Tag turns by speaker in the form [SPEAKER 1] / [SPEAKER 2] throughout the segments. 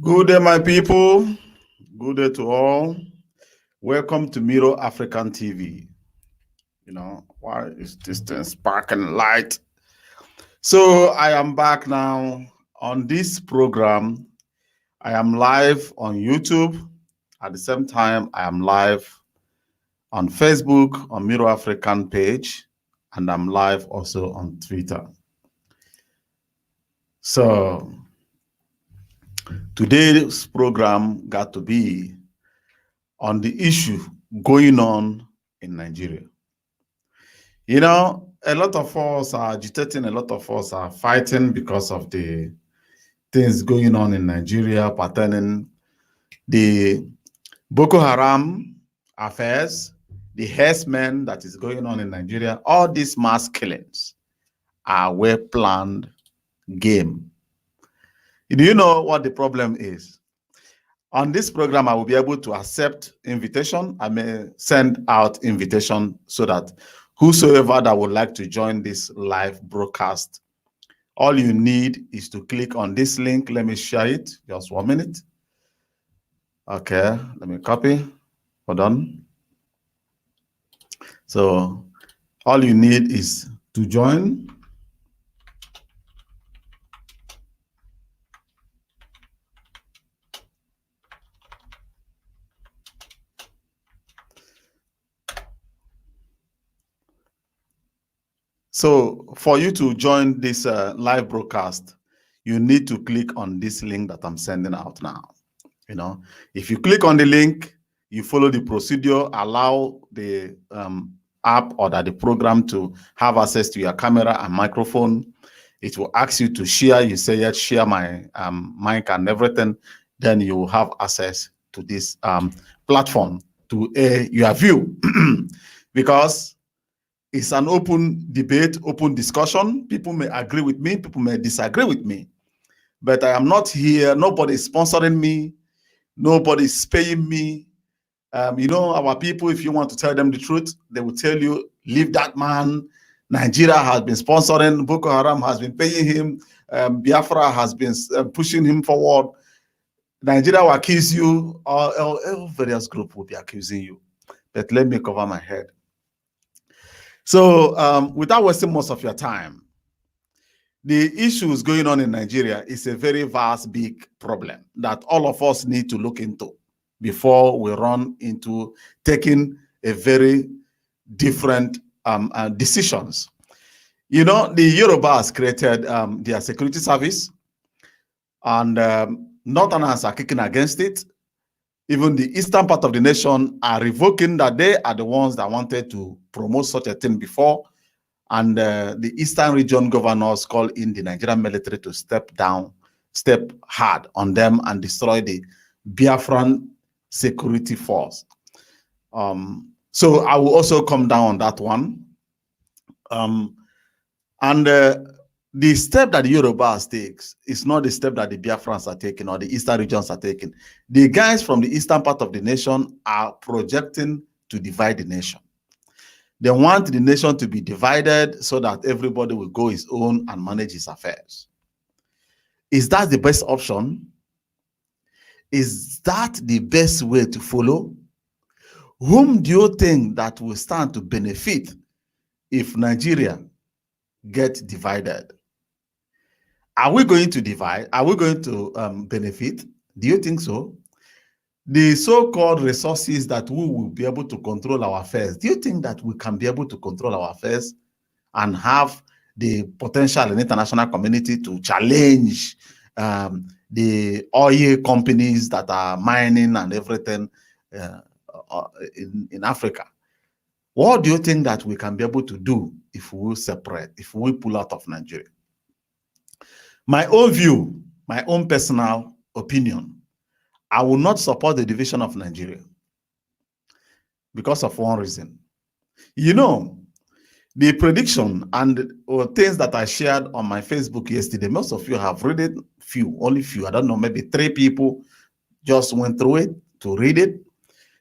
[SPEAKER 1] Good day, my people. Good day to all. Welcome to Miro African TV. Why is this thing sparking light? So, I am back now on this program. I am live on YouTube. At the same time, I am live on Facebook, on Miro African page, and I'm live also on Twitter. So, today's program got to be on the issue going on in Nigeria. A lot of us are agitating, a lot of us are fighting because of the things going on in Nigeria pertaining the Boko Haram affairs, the herdsmen that is going on in Nigeria. All these mass killings are well-planned game. Do you know what the problem is? On this program, I will be able to accept invitation. I may send out invitation so that whosoever that would like to join this live broadcast, all you need is to click on this link. Let me share it. Just 1 minute. Okay, let me copy. Hold on. So all you need is to join. So for you to join this live broadcast, you need to click on this link that I'm sending out now. If you click on the link, you follow the procedure, allow the app or the program to have access to your camera and microphone. It will ask you to share. You say, yes, share my mic and everything. Then you will have access to this platform to air your view. Because it's an open debate, open discussion. People may agree with me, people may disagree with me. But I am not here. Nobody is sponsoring me. Nobody is paying me. Our people, if you want to tell them the truth, they will tell you, leave that man. Nigeria has been sponsoring. Boko Haram has been paying him. Biafra has been pushing him forward. Nigeria will accuse you. Or various groups will be accusing you. But let me cover my head. So without wasting most of your time, the issues going on in Nigeria is a very vast, big problem that all of us need to look into before we run into taking a very different decisions. The Yorubas created their security service, and Northerners are kicking against it. Even the eastern part of the nation are revoking that they are the ones that wanted to promote such a thing before. And the Eastern region governors call in the Nigerian military to step hard on them and destroy the Biafran security force. So I will also come down on that one. The step that the Yorubas takes is not the step that the Biafrans are taking or the Eastern regions are taking. The guys from the eastern part of the nation are projecting to divide the nation. They want the nation to be divided so that everybody will go his own and manage his affairs. Is that the best option? Is that the best way to follow? Whom do you think that will stand to benefit if Nigeria gets divided? Are we going to divide? Are we going to benefit? Do you think so? The so-called resources that we will be able to control our affairs, do you think that we can be able to control our affairs and have the potential in the international community to challenge the oil companies that are mining and everything in Africa? What do you think that we can be able to do if we separate, if we pull out of Nigeria? My own view, my own personal opinion, I will not support the division of Nigeria because of one reason. The prediction and things that I shared on my Facebook yesterday, most of you have read it, only few, I don't know, maybe 3 people just went through it to read it.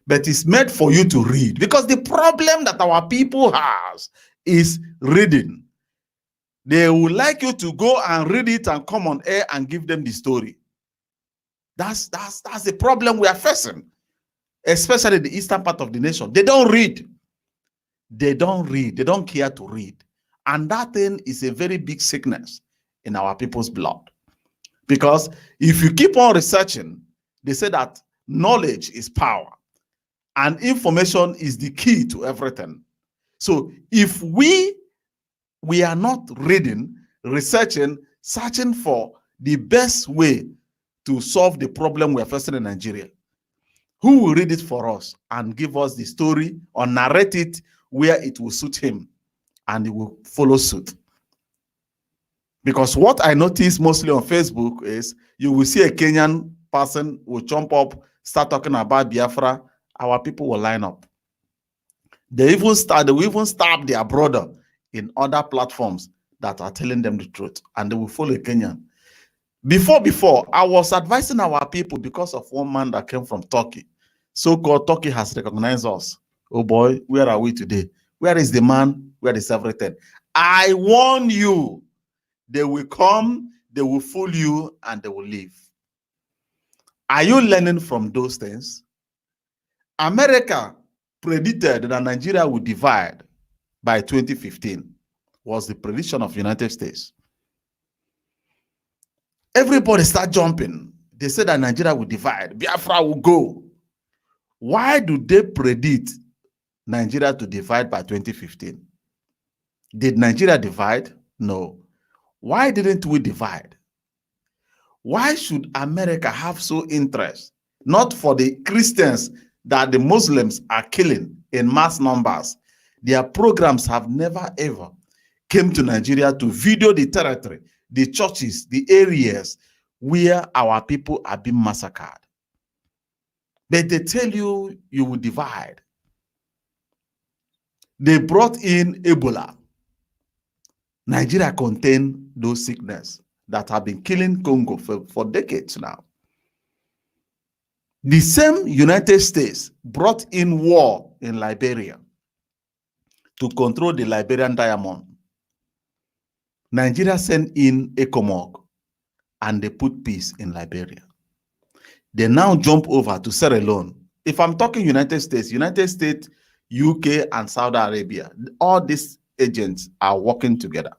[SPEAKER 1] But it's made for you to read, because the problem that our people has is reading. They would like you to go and read it and come on air and give them the story. That's the problem we are facing, especially the eastern part of the nation. They don't read. They don't read. They don't care to read. And that thing is a very big sickness in our people's blood. Because if you keep on researching, they say that knowledge is power and information is the key to everything. So if we are not reading, researching, searching for the best way to solve the problem we are facing in Nigeria, who will read it for us and give us the story or narrate it where it will suit him and he will follow suit? Because what I notice mostly on Facebook is you will see a Kenyan person will jump up, start talking about Biafra, our people will line up. They will even stab their brother in other platforms that are telling them the truth, and they will follow a Kenyan. Before, I was advising our people because of one man that came from Turkey. So-called Turkey has recognized us. Oh boy, where are we today? Where is the man? Where is everything? I warn you, they will come, they will fool you, and they will leave. Are you learning from those things? America predicted that Nigeria would divide by 2015, was the prediction of the United States. Everybody start jumping. They said that Nigeria will divide, Biafra will go. Why do they predict Nigeria to divide by 2015? Did Nigeria divide? No. Why didn't we divide? Why should America have so interest, not for the Christians that the Muslims are killing in mass numbers? Their programs have never ever came to Nigeria to video the territory, the churches, the areas where our people are being massacred. But they tell you, you will divide. They brought in Ebola. Nigeria contained those sicknesses that have been killing Congo for decades now. The same United States brought in war in Liberia to control the Liberian diamond. Nigeria sent in ECOMOG and they put peace in Liberia. They now jump over to Sierra Leone. If I'm talking United States, UK, and Saudi Arabia, all these agents are working together.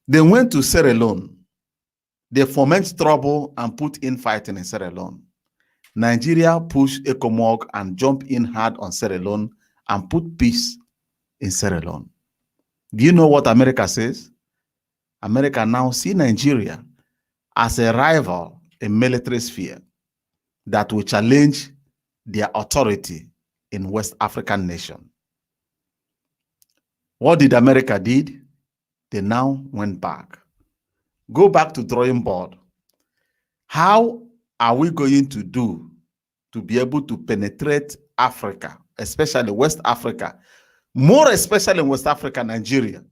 [SPEAKER 1] They went to Sierra Leone. They foment trouble and put in fighting in Sierra Leone. Nigeria pushed ECOMOG and jumped in hard on Sierra Leone and put peace in Sierra Leone. Do you know what America says? America now sees Nigeria as a rival in military sphere that will challenge their authority in West African nation. What did America did? They now went back. Go back to drawing board. How are we going to do to be able to penetrate Africa, especially West Africa, more especially in West Africa, Nigeria,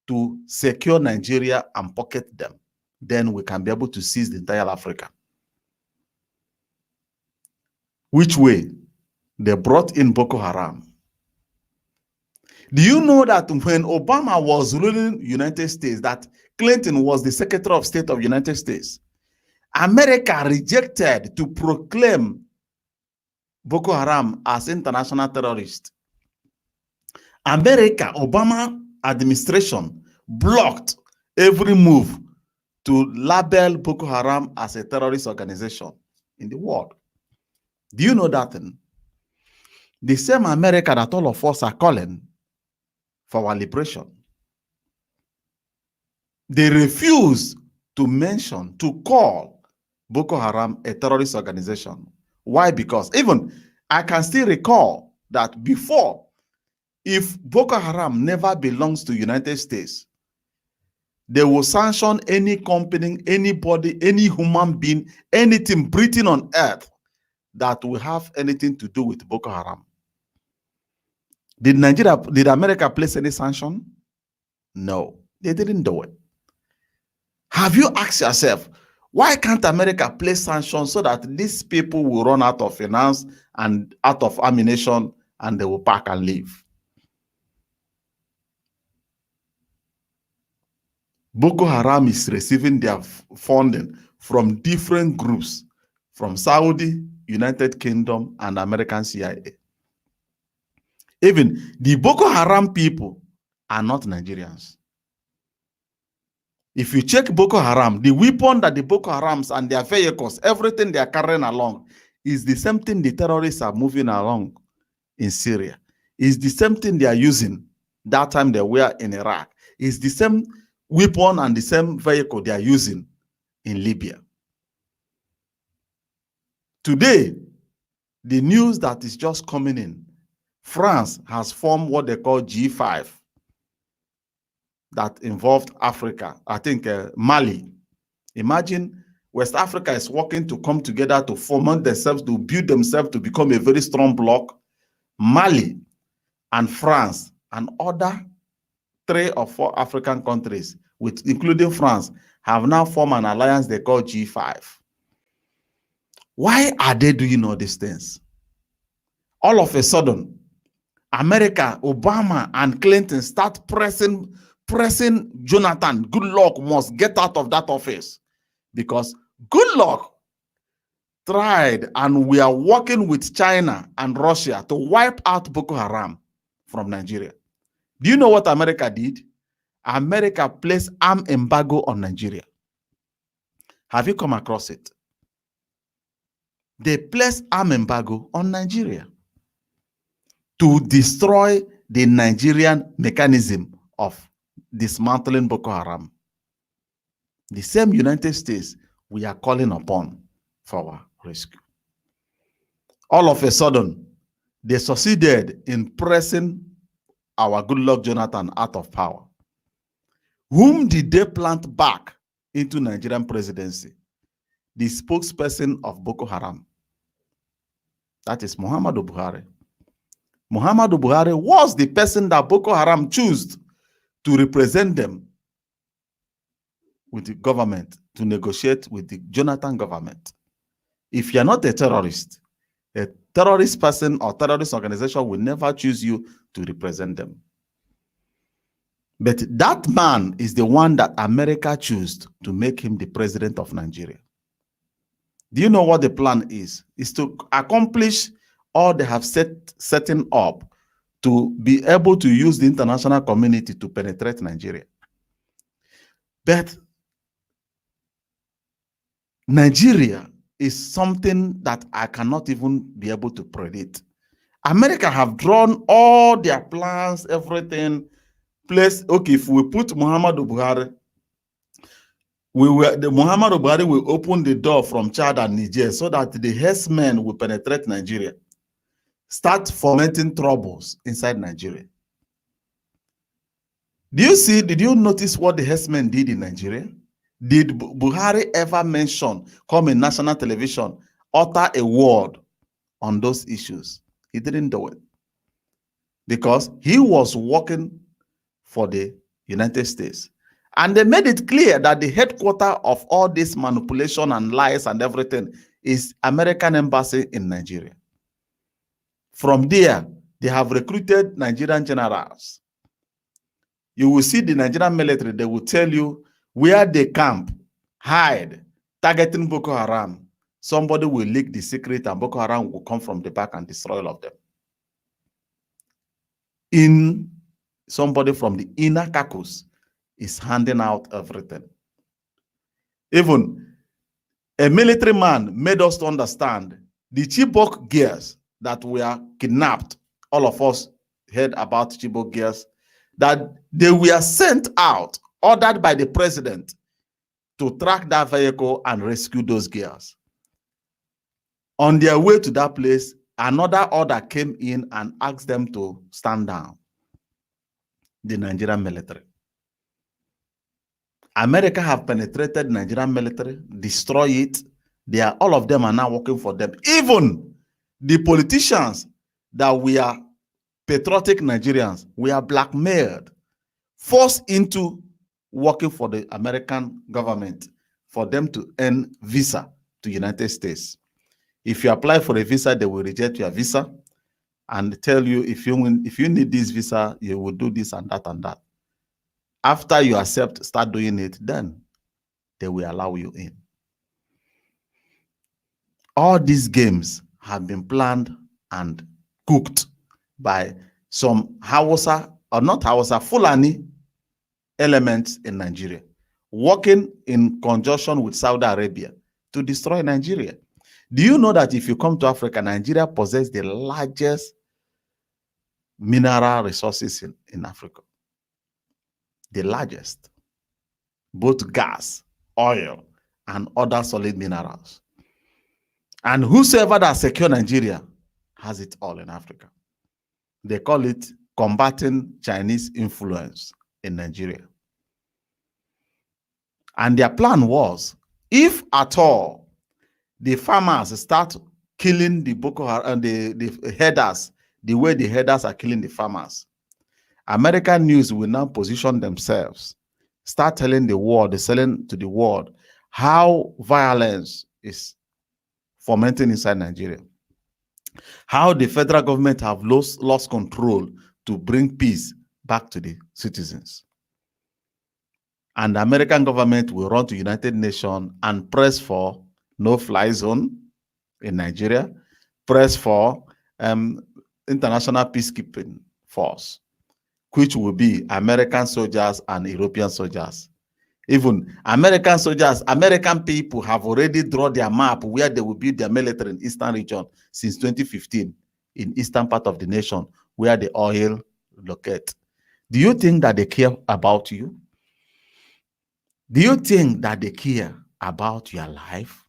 [SPEAKER 1] to secure Nigeria and pocket them? Then we can be able to seize the entire Africa. Which way? They brought in Boko Haram. Do you know that when Obama was ruling United States, that Clinton was the Secretary of State of United States, America rejected to proclaim Boko Haram as international terrorist. America, Obama administration blocked every move to label Boko Haram as a terrorist organization in the world. Do you know that thing? The same America that all of us are calling for our liberation. They refuse to mention, to call Boko Haram a terrorist organization. Why? Because even I can still recall that before, if Boko Haram never belongs to United States, they will sanction any company, anybody, any human being, anything breathing on earth that will have anything to do with Boko Haram. Did America place any sanction? No, they didn't do it. Have you asked yourself, why can't America place sanctions so that these people will run out of finance and out of ammunition and they will pack and leave? Boko Haram is receiving their funding from different groups, from Saudi, United Kingdom, and American CIA. Even the Boko Haram people are not Nigerians. If you check Boko Haram, the weapon that the Boko Harams and their vehicles, everything they are carrying along, is the same thing the terrorists are moving along in Syria. It's the same thing they are using that time they were in Iraq. It's the same weapon and the same vehicle they are using in Libya. Today, the news that is just coming in, France has formed what they call G5 that involved Africa, I think Mali. Imagine West Africa is working to come together to foment themselves, to build themselves to become a very strong bloc. Mali and France and other 3 or 4 African countries, including France, have now formed an alliance they call G5. Why are they doing all these things? All of a sudden, America, Obama, and Clinton start pressing Jonathan. Goodluck must get out of that office because Goodluck tried, and we are working with China and Russia to wipe out Boko Haram from Nigeria. Do you know what America did? America placed arm embargo on Nigeria. Have you come across it? They placed arm embargo on Nigeria to destroy the Nigerian mechanism of dismantling Boko Haram. The same United States we are calling upon for our rescue. All of a sudden, they succeeded in pressing our Goodluck Jonathan out of power. Whom did they plant back into Nigerian presidency? The spokesperson of Boko Haram. That is Muhammadu Buhari. Muhammadu Buhari was the person that Boko Haram chose to represent them with the government, to negotiate with the Jonathan government. If you're not a terrorist person or terrorist organization will never choose you to represent them. But that man is the one that America chose to make him the president of Nigeria. Do you know what the plan is? It's to accomplish all they have setting up to be able to use the international community to penetrate Nigeria. But Nigeria is something that I cannot even be able to predict. America have drawn all their plans, everything. Okay, if we put Muhammadu Buhari, Muhammadu Buhari will open the door from Chad and Niger so that the herdsmen will penetrate Nigeria, start fomenting troubles inside Nigeria. Did you notice what the herdsmen did in Nigeria? Did Buhari ever mention, come in national television, utter a word on those issues? He didn't do it because he was working for the United States. And they made it clear that the headquarters of all this manipulation and lies and everything is American embassy in Nigeria. From there, they have recruited Nigerian generals. You will see the Nigerian military, they will tell you where they camp, hide, targeting Boko Haram. Somebody will leak the secret and Boko Haram will come from the back and destroy all of them. Somebody from the inner caucus is handing out everything. Even a military man made us to understand the Chibok girls that were kidnapped. All of us heard about Chibok girls, that they were sent out, ordered by the president to track that vehicle and rescue those girls. On their way to that place, another order came in and asked them to stand down. The Nigerian military. America have penetrated Nigerian military, destroy it. All of them are now working for them. Even the politicians that we are patriotic Nigerians, we are blackmailed, forced into working for the American government for them to earn visa to United States. If you apply for a visa, they will reject your visa and tell you if you need this visa, you will do this and that and that. After you start doing it, then they will allow you in. All these games have been planned and cooked by some Hausa, or not Hausa, Fulani elements in Nigeria, working in conjunction with Saudi Arabia to destroy Nigeria. Do you know that if you come to Africa, Nigeria possesses the largest mineral resources in Africa? The largest, both gas, oil, and other solid minerals. And whosoever that secure Nigeria has it all in Africa. They call it combating Chinese influence in Nigeria. And their plan was, if at all the farmers start killing the Boko Haram, the headers, the way the headers are killing the farmers, American news will now position themselves, start telling the world, selling to the world how violence is fomenting inside Nigeria, how the federal government have lost control to bring peace back to the citizens. And the American government will run to United Nations and press for no-fly zone in Nigeria, press for international peacekeeping force, which will be American soldiers and European soldiers. Even American soldiers, American people have already drawn their map where they will build their military in Eastern region since 2015, in eastern part of the nation, where the oil locate. Do you think that they care about you? Do you think that they care about your life?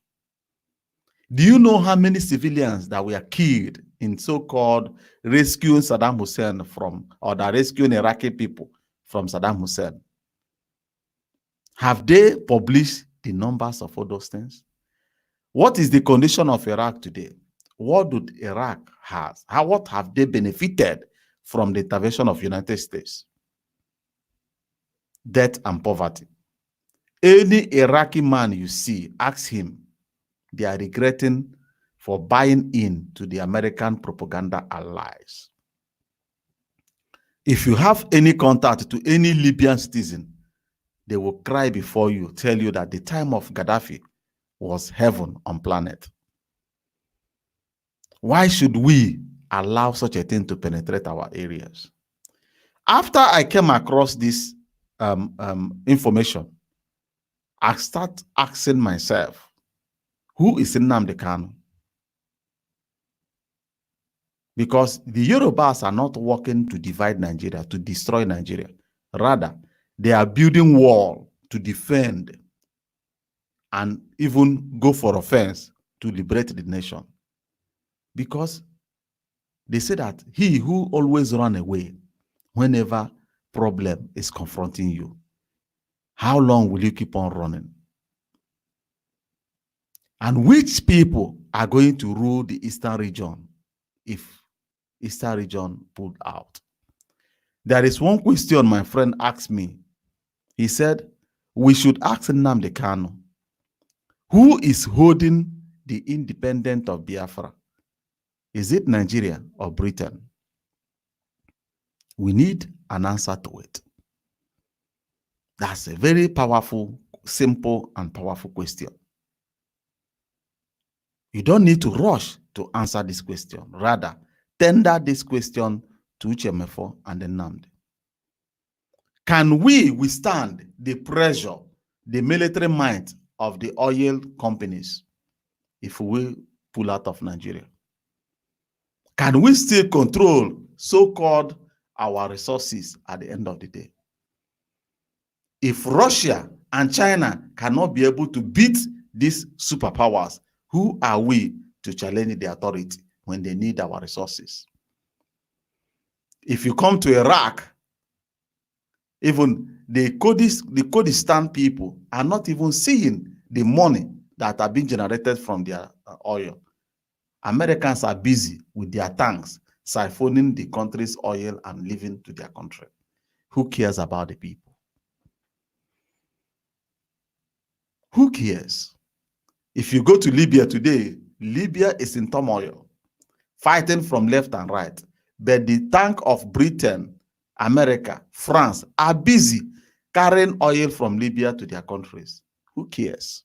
[SPEAKER 1] Do you know how many civilians that were killed in so-called rescuing Saddam Hussein from, or the rescuing Iraqi people from Saddam Hussein? Have they published the numbers of all those things? What is the condition of Iraq today? What do Iraq has? What have they benefited from the intervention of United States? Death and poverty. Any Iraqi man you see, ask him, they are regretting for buying in to the American propaganda allies. If you have any contact to any Libyan citizen, they will cry before you, tell you that the time of Gaddafi was heaven on planet. Why should we allow such a thing to penetrate our areas? After I came across this information, I start asking myself, who is Nnamdi Kanu? Because the Yorubas are not working to divide Nigeria, to destroy Nigeria. Rather, they are building wall to defend and even go for offense to liberate the nation. Because they say that he who always run away whenever problem is confronting you, how long will you keep on running? And which people are going to rule the Eastern region if Eastern region pulled out? There is one question my friend asked me. He said, we should ask Nnamdi Kanu, who is holding the independence of Biafra? Is it Nigeria or Britain? We need an answer to it. That's a very powerful, simple, and powerful question. You don't need to rush to answer this question. Rather, tender this question to Uchemefo and Nnamdi. Can we withstand the pressure, the military might of the oil companies if we pull out of Nigeria? Can we still control so-called our resources at the end of the day? If Russia and China cannot be able to beat these superpowers, who are we to challenge the authority when they need our resources? If you come to Iraq, even the Kurdistan people are not even seeing the money that are being generated from their oil. Americans are busy with their tanks, siphoning the country's oil and leaving to their country. Who cares about the people? Who cares? If you go to Libya today, Libya is in turmoil, fighting from left and right. But the tank of Britain, America, France are busy carrying oil from Libya to their countries. Who cares?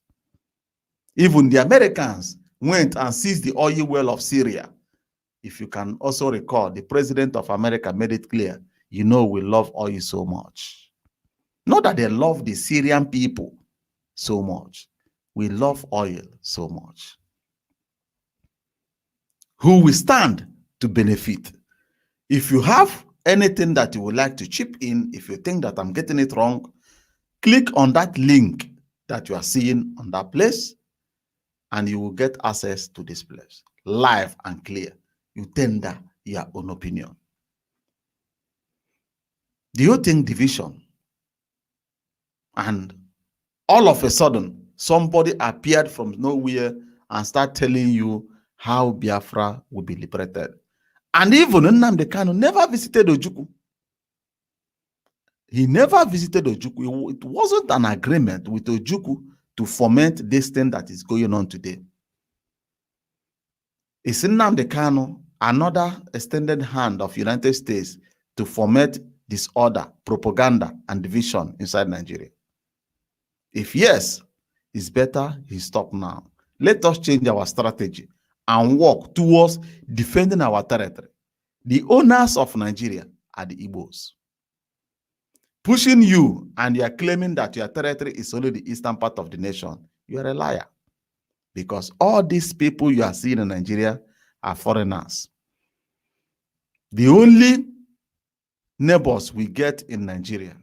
[SPEAKER 1] Even the Americans went and seized the oil well of Syria. If you can also recall, the president of America made it clear, you know, we love oil so much. Not that they love the Syrian people so much. We love oil so much. Who will stand to benefit? If you have anything that you would like to chip in, if you think that I'm getting it wrong, click on that link that you are seeing on that place, and you will get access to this place, live and clear. You tender your own opinion. Do you think division and all of a sudden somebody appeared from nowhere and start telling you how Biafra will be liberated? And even Nnamdi Kanu never visited Ojukwu. He never visited Ojukwu. It wasn't an agreement with Ojukwu to foment this thing that is going on today. Is Nnamdi Kanu another extended hand of United States to foment disorder, propaganda, and division inside Nigeria? If yes, it's better he stop now. Let us change our strategy and work towards defending our territory. The owners of Nigeria are the Igbos. Pushing you and you are claiming that your territory is only the eastern part of the nation, you are a liar. Because all these people you are seeing in Nigeria are foreigners. The only neighbors we get in Nigeria,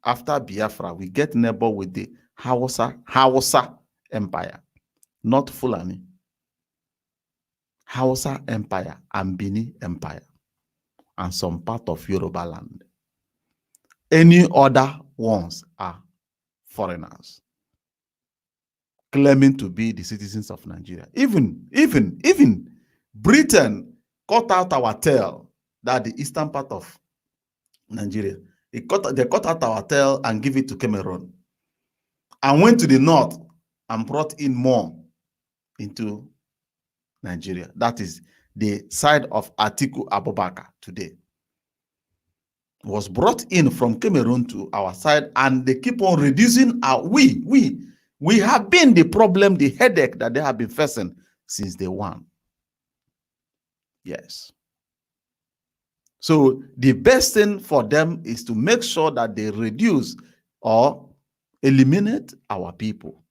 [SPEAKER 1] after Biafra, we get neighbor with the Hausa Empire, not Fulani. Hausa Empire and Bini Empire, and some part of Yoruba land. Any other ones are foreigners claiming to be the citizens of Nigeria. Even Britain cut out our tail, that the eastern part of Nigeria. They cut out our tail and give it to Cameroon, and went to the north and brought in more into Nigeria. That is the side of Atiku Abubakar today. Was brought in from Cameroon to our side, and they keep on reducing our, we have been the problem, the headache that they have been facing since day one. Yes. So the best thing for them is to make sure that they reduce or eliminate our people.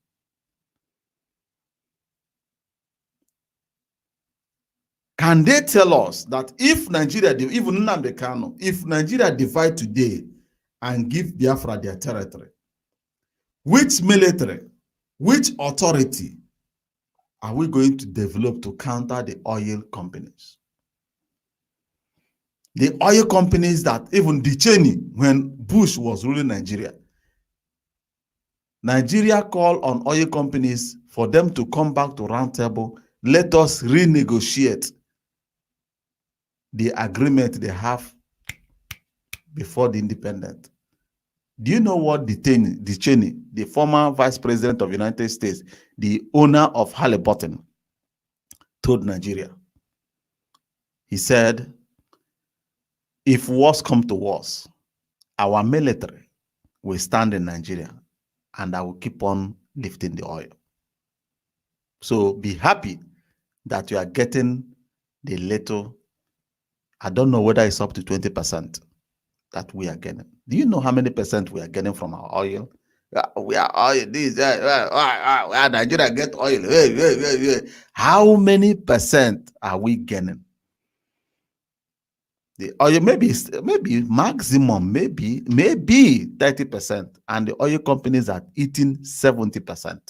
[SPEAKER 1] Can they tell us that if Nigeria, even Nnamdi Kanu, if Nigeria divide today and give Biafra their territory, which military, which authority are we going to develop to counter the oil companies? The oil companies that even Cheney, when Bush was ruling Nigeria, Nigeria called on oil companies for them to come back to round table. Let us renegotiate the agreement they have before the independent. Do you know what Cheney, the former vice president of the United States, the owner of Halliburton, told Nigeria? He said, if wars come to wars, our military will stand in Nigeria and I will keep on lifting the oil. So be happy that you are getting the little, I don't know whether it's up to 20% that we are getting. Do you know how many percent we are getting from our oil? We are oil, Nigeria get oil. How many percent are we getting? The oil, maybe maximum, maybe 30%, and the oil companies are eating 70%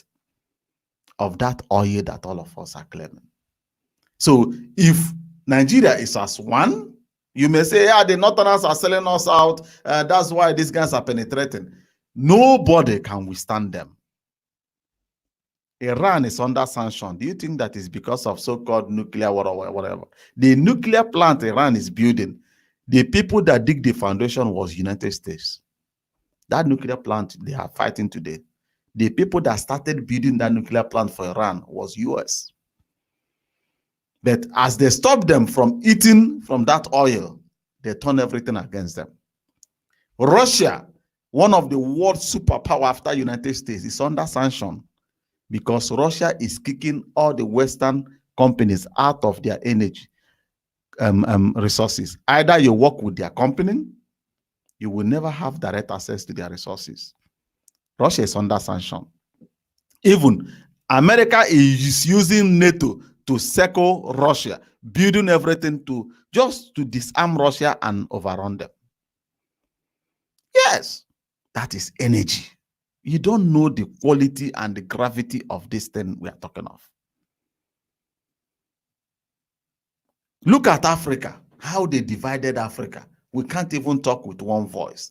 [SPEAKER 1] of that oil that all of us are claiming. So if Nigeria is as one, you may say, yeah, the Northerners are selling us out. That's why these guys are penetrating. Nobody can withstand them. Iran is under sanction. Do you think that is because of so-called nuclear war or whatever? The nuclear plant Iran is building, the people that dig the foundation was United States. That nuclear plant they are fighting today, the people that started building that nuclear plant for Iran was US. But as they stopped them from eating from that oil, they turn everything against them. Russia one of the world superpower after United States, is under sanction because Russia is kicking all the Western companies out of their energy resources. Either you work with their company, you will never have direct access to their resources. Russia is under sanction. Even America is using NATO to circle Russia, building everything to just to disarm Russia and overrun them. Yes, that is energy. You don't know the quality and the gravity of this thing we are talking of. Look at Africa, how they divided Africa. We can't even talk with one voice.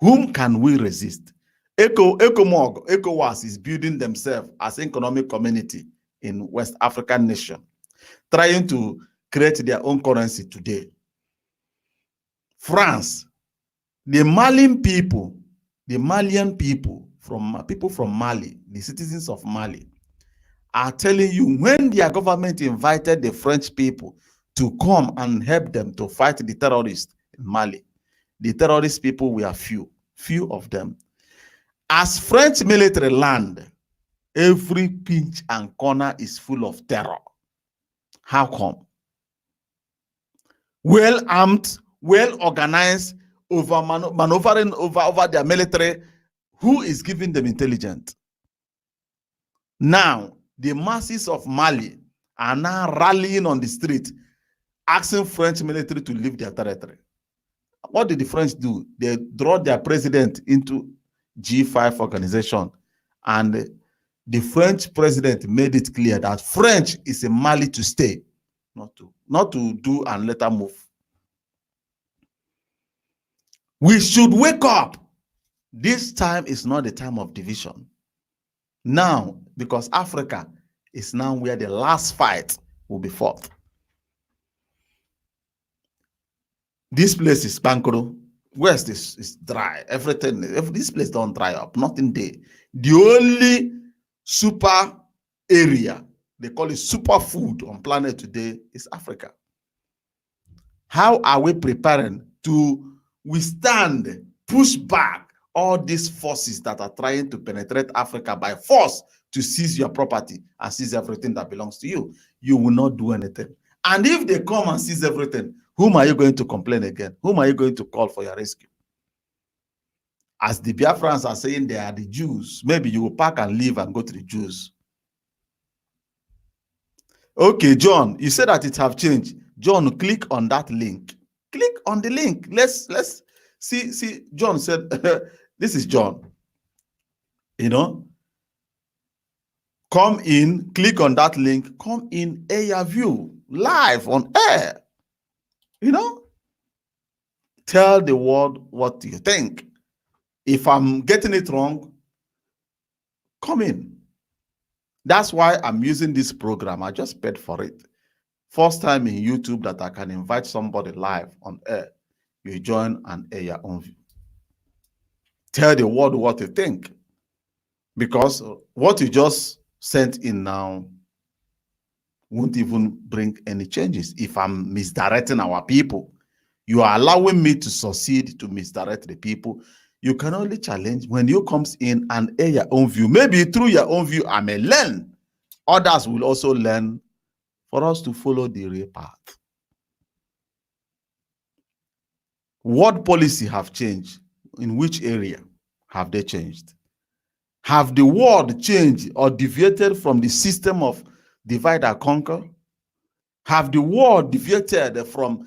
[SPEAKER 1] Whom can we resist? ECOWAS is building themselves as an economic community in West African nation, trying to create their own currency today. France, the Malian people from Mali, the citizens of Mali, are telling you when their government invited the French people to come and help them to fight the terrorists in Mali, the terrorist people were few of them. As French military land, every pinch and corner is full of terror. How come? Well armed, well organized, maneuvering over their military. Who is giving them intelligence? Now, the masses of Mali are now rallying on the street, asking French military to leave their territory. What did the French do? They draw their president into G5 organization, and the French president made it clear that French is in Mali to stay, not to do and later move. We should wake up. This time is not the time of division. Now, because Africa is now where the last fight will be fought. This place is Bankoro. West is dry. Everything, this place don't dry up. Nothing there. The only super area, they call it super food on planet today, is Africa. How are we preparing to withstand, push back all these forces that are trying to penetrate Africa by force to seize your property and seize everything that belongs to you? You will not do anything. And if they come and seize everything, whom are you going to complain again? Whom are you going to call for your rescue? As the Biafrans are saying they are the Jews, maybe you will pack and leave and go to the Jews. Okay, John, you said that it have changed. John, click on that link. Click on the link. Let's see. John said, this is John. You know, come in, click on that link, come in air view, live on air. You know, tell the world what you think. If I'm getting it wrong, come in. That's why I'm using this program. I just paid for it. First time in YouTube that I can invite somebody live on air. You join and air your own view. Tell the world what you think. Because what you just sent in now won't even bring any changes. If I'm misdirecting our people, you are allowing me to succeed to misdirect the people. You can only challenge when you comes in and air your own view. Maybe through your own view, I may learn. Others will also learn for us to follow the real path. What policy have changed? In which area have they changed? Have the world changed or deviated from the system of divide and conquer? Have the world deviated from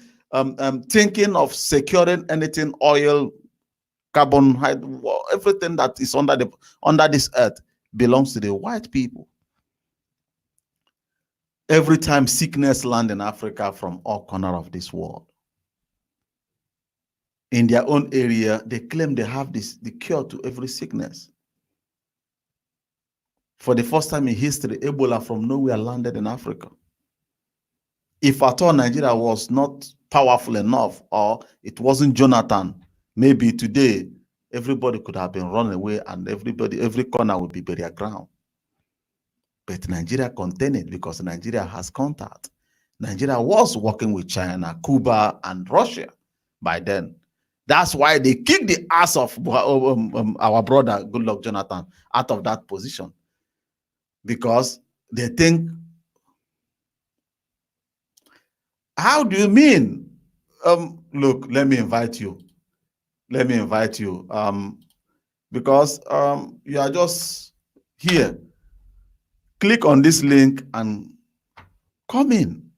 [SPEAKER 1] thinking of securing anything, oil, carbon, everything that is under this earth belongs to the white people? Every time sickness lands in Africa from all corners of this world, in their own area, they claim they have the cure to every sickness. For the first time in history, Ebola from nowhere landed in Africa. If at all Nigeria was not powerful enough, or it wasn't Jonathan, maybe today everybody could have been run away and every corner would be burial ground. But Nigeria contained it because Nigeria has contact. Nigeria was working with China, Cuba, and Russia by then. That's why they kicked the ass of our brother Goodluck Jonathan out of that position, because they think, how do you mean? Look, let me invite you. Let me invite you. Because you are just here. Click on this link and come in.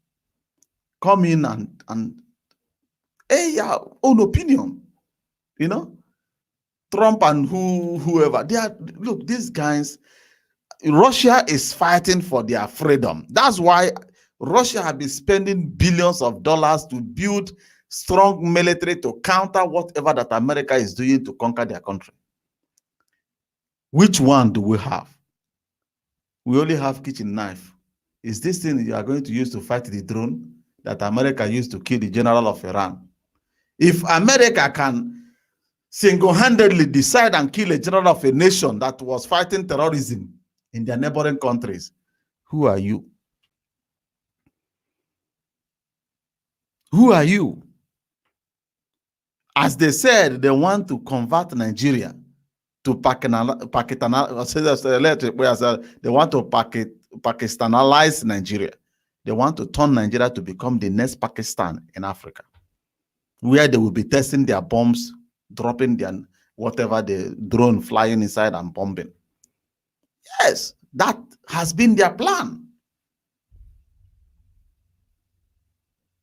[SPEAKER 1] Come in and hey, your own opinion. You know, Trump and whoever. They are, look, these guys, Russia is fighting for their freedom. That's why Russia has been spending billions of dollars to build strong military to counter whatever that America is doing to conquer their country. Which one do we have? We only have kitchen knife. Is this thing you are going to use to fight the drone that America used to kill the general of Iran? If America can single-handedly decide and kill a general of a nation that was fighting terrorism in their neighboring countries, who are you? Who are you? As they said, they want to convert Nigeria to Pakistanize. They want to Pakistanize Nigeria. They want to turn Nigeria to become the next Pakistan in Africa, where they will be testing their bombs, dropping their whatever the drone flying inside and bombing. Yes, that has been their plan.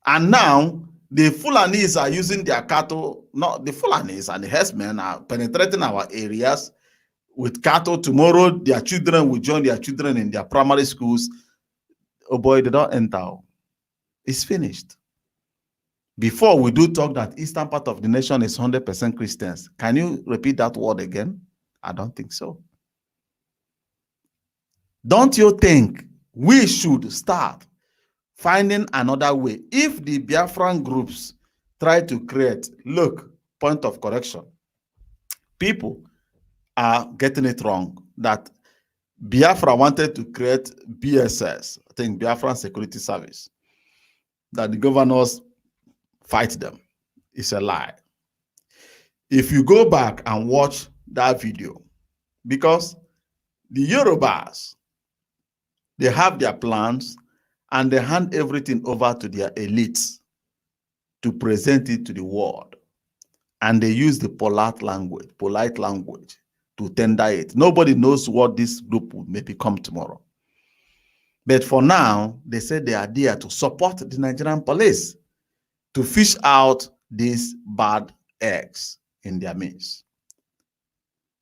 [SPEAKER 1] And now the Fulanis are using their cattle, not the Fulanis and the herdsmen are penetrating our areas with cattle. Tomorrow, their children will join their children in their primary schools. Oh boy, they don't enter. It's finished. Before we do talk that eastern part of the nation is 100% Christians. Can you repeat that word again? I don't think so. Don't you think we should start finding another way? If the Biafran groups try to create, look, point of correction, people are getting it wrong that Biafra wanted to create BSS, I think Biafran Security Service, that the governors fight them. It's a lie. If you go back and watch that video, because the Yorubas, they have their plans and they hand everything over to their elites to present it to the world. And they use the polite language to tender it. Nobody knows what this group may become tomorrow. But for now, they say they are there to support the Nigerian police to fish out these bad eggs in their midst.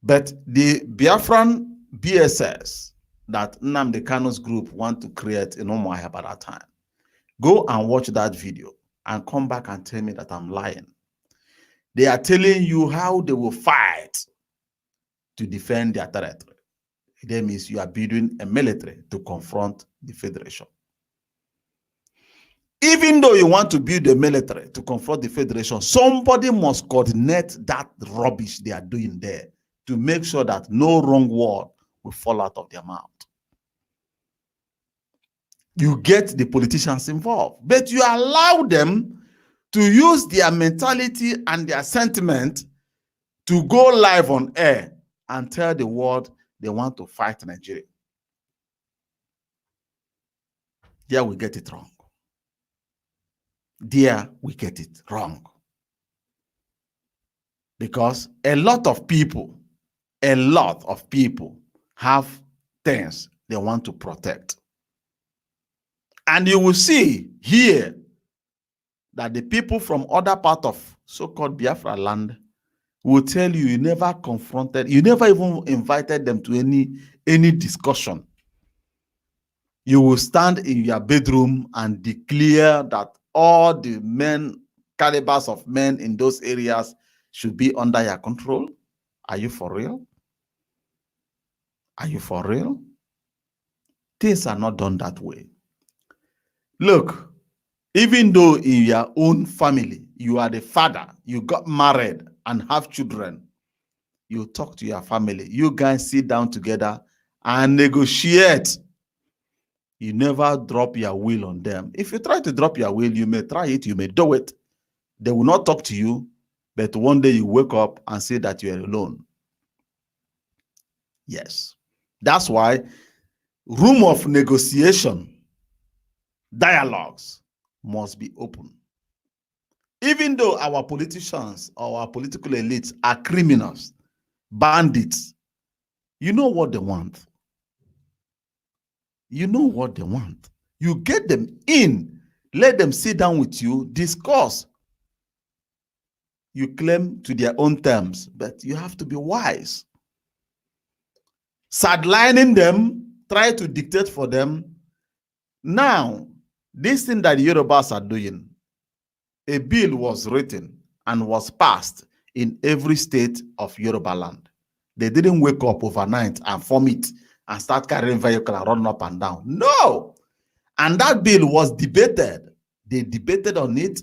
[SPEAKER 1] But the Biafran BSS that Nnamdi Kanu's group want to create in Umuahia by that time, go and watch that video and come back and tell me that I'm lying. They are telling you how they will fight to defend their territory. That means you are building a military to confront the Federation. Even though you want to build a military to confront the Federation, somebody must coordinate that rubbish they are doing there to make sure that no wrong word will fall out of their mouth. You get the politicians involved, but you allow them to use their mentality and their sentiment to go live on air and tell the world they want to fight Nigeria. There we get it wrong. There we get it wrong. Because a lot of people have things they want to protect. And you will see here that the people from other part of so-called Biafra land will tell you, you never confronted, you never even invited them to any discussion. You will stand in your bedroom and declare that all the men, calibers of men in those areas should be under your control. Are you for real? Are you for real? Things are not done that way. Look, even though in your own family, you are the father, you got married and have children, you talk to your family, you guys sit down together and negotiate. You never drop your will on them. If you try to drop your will, you may try it, you may do it. They will not talk to you. But one day you wake up and say that you are alone. Yes. That's why room of negotiation, dialogues must be open. Even though our politicians or our political elites are criminals, bandits, you know what they want. You know what they want. You get them in, let them sit down with you, discuss. You claim to their own terms, but you have to be wise. Sidelining them, try to dictate for them. Now, this thing that the Yorubas are doing, a bill was written and was passed in every state of Yoruba land. They didn't wake up overnight and form it and start carrying vehicle and running up and down. No. And that bill was debated. They debated on it,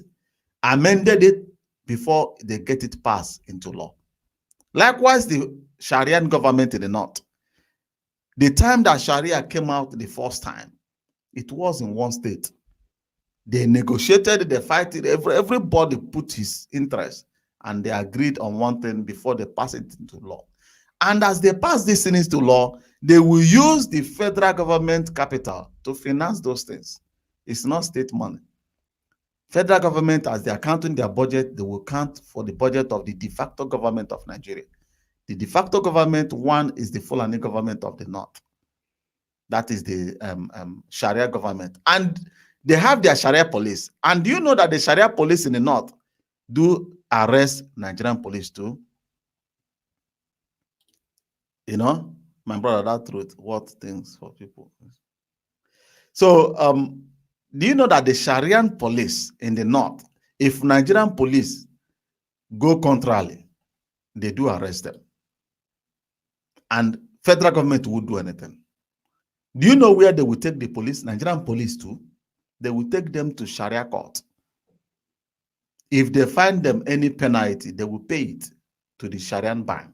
[SPEAKER 1] amended it before they get it passed into law. Likewise, the Sharia government in the north. The time that Sharia came out the first time, it was in one state. They negotiated, they fight it, everybody put his interest, and they agreed on one thing before they pass it into law. And as they pass this thing into law, they will use the federal government capital to finance those things. It's not state money. Federal government, as they are counting their budget, they will count for the budget of the de facto government of Nigeria. The de facto government, one is the Fulani government of the north. That is the Sharia government. And they have their Sharia police. And do you know that the Sharia police in the north do arrest Nigerian police too? You know, my brother, that truth, what things for people. So, do you know that the Sharia police in the north, if Nigerian police go contrarily, they do arrest them. And federal government would do anything. Do you know where they will take the police, Nigerian police to? They will take them to Sharia court. If they find them any penalty, they will pay it to the Sharia bank.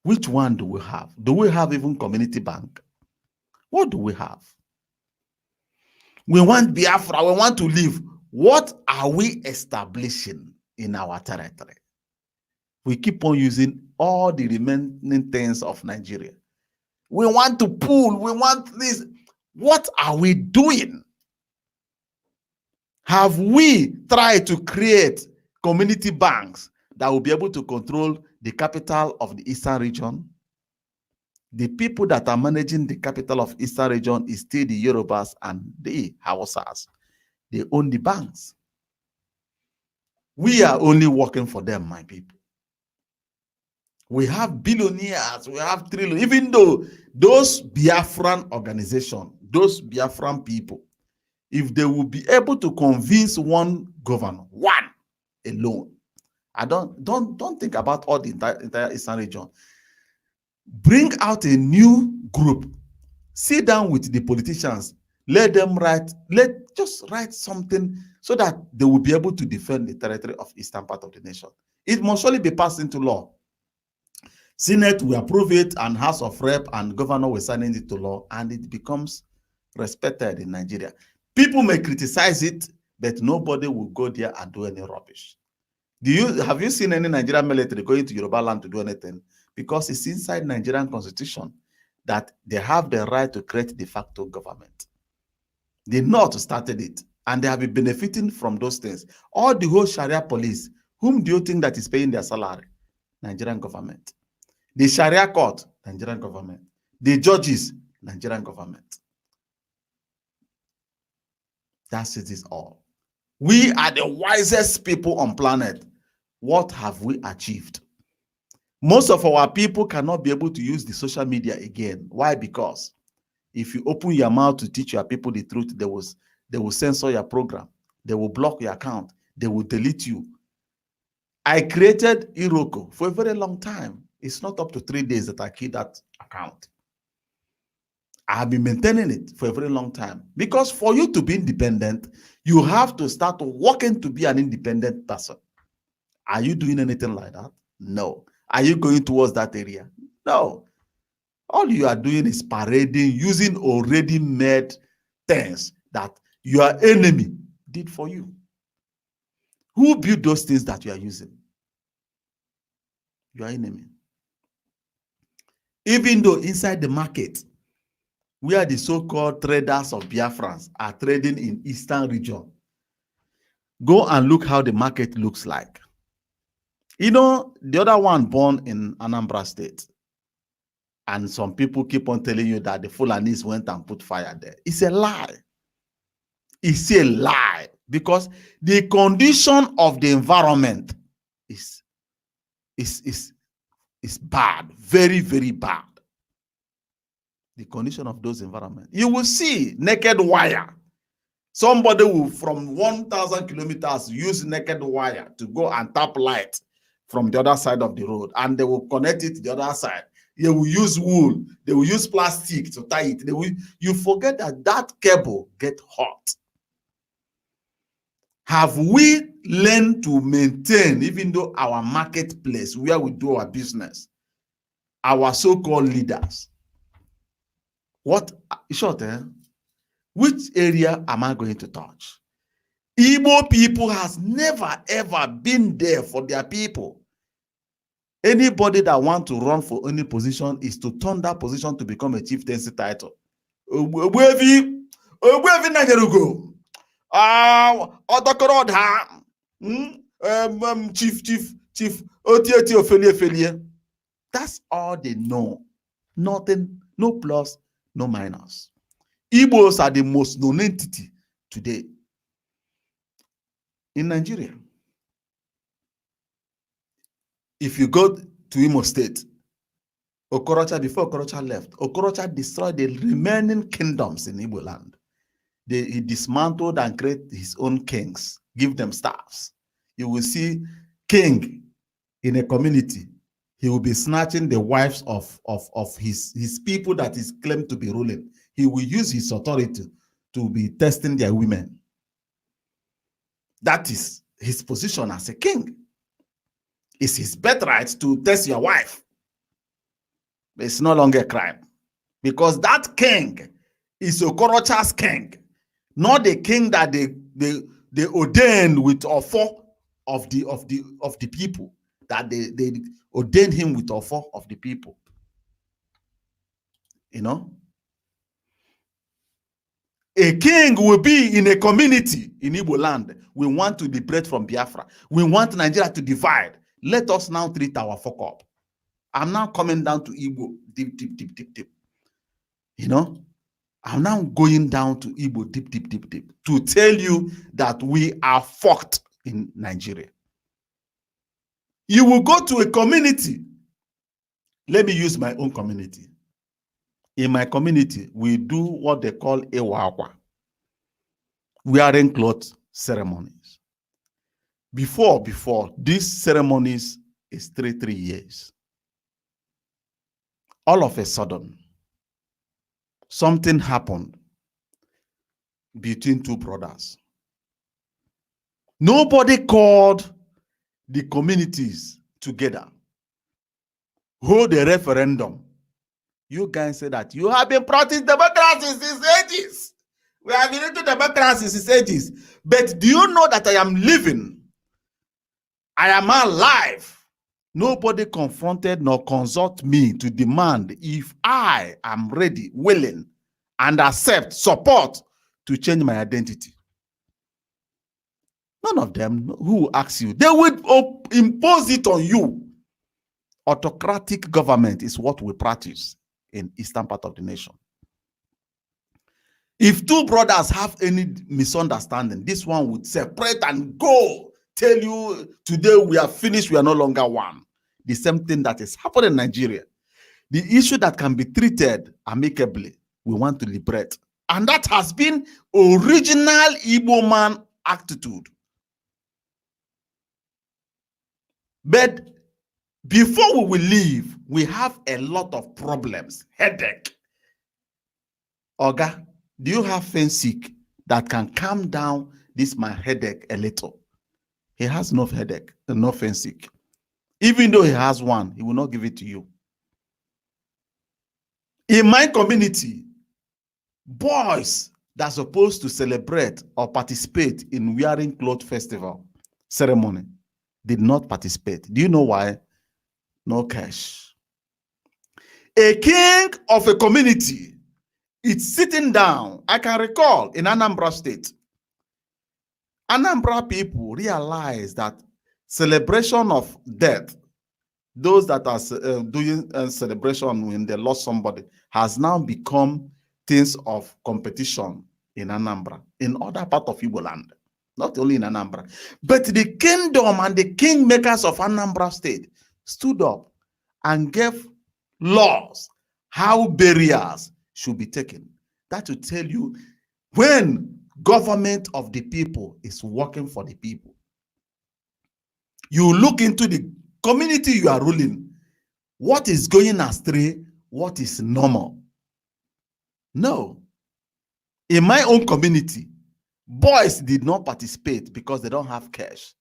[SPEAKER 1] Which one do we have? Do we have even community bank? What do we have? We want Biafra, we want to live. What are we establishing in our territory? We keep on using all the remaining things of Nigeria. We want to pool, we want this. What are we doing? Have we tried to create community banks that will be able to control the capital of the Eastern region? The people that are managing the capital of Eastern region is still the Yorubas and the Hausas. They own the banks. We are only working for them, my people. We have billionaires, we have trillions, even though those Biafran organizations, those Biafran people, if they will be able to convince one governor, one alone, I don't think about all the entire Eastern region. Bring out a new group, sit down with the politicians, let them just write something so that they will be able to defend the territory of eastern part of the nation. It must surely be passed into law. Senate will approve it, and House of Rep and governor will sign it into law, and it becomes respected in Nigeria. People may criticize it, but nobody will go there and do any rubbish. Have you seen any Nigerian military going to Yoruba land to do anything? Because it's inside Nigerian constitution that they have the right to create de facto government. The North started it, and they have been benefiting from those things. All the whole Sharia police, whom do you think that is paying their salary? Nigerian government. The Sharia court, Nigerian government. The judges, Nigerian government. That's it is all. We are the wisest people on planet. What have we achieved? Most of our people cannot be able to use the social media again. Why? Because if you open your mouth to teach your people the truth, they will censor your program. They will block your account. They will delete you. I created Iroko for a very long time. It's not up to 3 days that I keep that account. I have been maintaining it for a very long time. Because for you to be independent, you have to start working to be an independent person. Are you doing anything like that? No. Are you going towards that area? No. All you are doing is parading, using already made things that your enemy did for you. Who built those things that you are using? Your enemy. Even though inside the market, where the so-called traders of Biafrans are trading in eastern region, go and look how the market looks like. You know, the other one born in Anambra State, and some people keep on telling you that the Fulanis went and put fire there. It's a lie. It's a lie, because the condition of the environment is bad, very, very bad. The condition of those environments. You will see naked wire. Somebody will, from 1,000 kilometers, use naked wire to go and tap light from the other side of the road, and they will connect it to the other side. They will use wool. They will use plastic to tie it. You forget that that cable get hot. Have we learned to maintain, even though our marketplace, where we do our business, our so-called leaders? What, short, which area am I going to touch? Igbo people has never, ever been there for their people. Anybody that want to run for any position is to turn that position to become a chieftaincy title. Chief, that's all they know. Nothing, no plus, no minus. Igbos are the most known entity today in Nigeria. If you go to Imo State, Okorocha, before Okorocha left, Okorocha destroyed the remaining kingdoms in Igbo land. He dismantled and created his own kings, give them staffs. You will see king in a community, he will be snatching the wives of his people that is claimed to be ruling. He will use his authority to be testing their women. That is his position as a king. It's his birthright to test your wife. It's no longer a crime, because that king is Okorocha's king, not the king that they ordained with offer of the people, that they ordained him with offer of the people. You know, a king will be in a community in Igbo land. We want to liberate from Biafra. We want Nigeria to divide. Let us now treat our fuck up. I'm now coming down to Igbo deep. You know, I'm now going down to Igbo deep to tell you that we are fucked in Nigeria. You will go to a community. Let me use my own community. In my community, we do what they call Ewakwa, wearing clothes ceremonies. Before these ceremonies is 3 years. All of a sudden, something happened between two brothers. Nobody called the communities together, hold a referendum. You guys say that you have been practicing democracy since ages. We have been into democracy since ages. But do you know that I am living? I am alive. Nobody confronted nor consult me to demand if I am ready, willing, and accept support to change my identity. None of them who ask you. They will impose it on you. Autocratic government is what we practice in eastern part of the nation. If two brothers have any misunderstanding, this one would separate and go. Tell you, today we are finished, we are no longer one. The same thing that is happening in Nigeria. The issue that can be treated amicably, we want to liberate. And that has been original Igbo man attitude. But before we will leave, we have a lot of problems, headache. Oga, do you have Fensick that can calm down this my headache a little? He has no headache, no Fensick. Even though he has one, he will not give it to you. In my community, boys that are supposed to celebrate or participate in wearing cloth festival ceremony did not participate. Do you know why? No cash. A king of a community is sitting down. I can recall in Anambra State, Anambra people realize that celebration of death, those that are doing a celebration when they lost somebody, has now become things of competition in Anambra, in other part of Igbo land, not only in Anambra. But the kingdom and the kingmakers of Anambra State stood up and gave laws how burials should be taken. That will tell you when government of the people is working for the people. You look into the community you are ruling. What is going astray? What is normal? No. In my own community, boys did not participate because they don't have cash.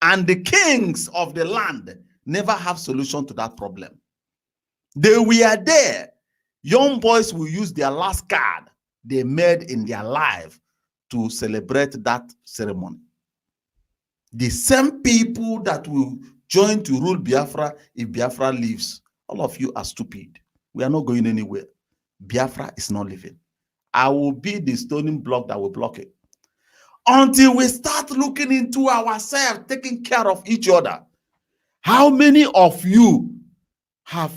[SPEAKER 1] And the kings of the land never have solution to that problem. They were there. Young boys will use their last card they made in their life to celebrate that ceremony. The same people that will join to rule Biafra if Biafra leaves, all of you are stupid. We are not going anywhere. Biafra is not leaving. I will be the stoning block that will block it. Until we start looking into ourselves, taking care of each other. How many of you have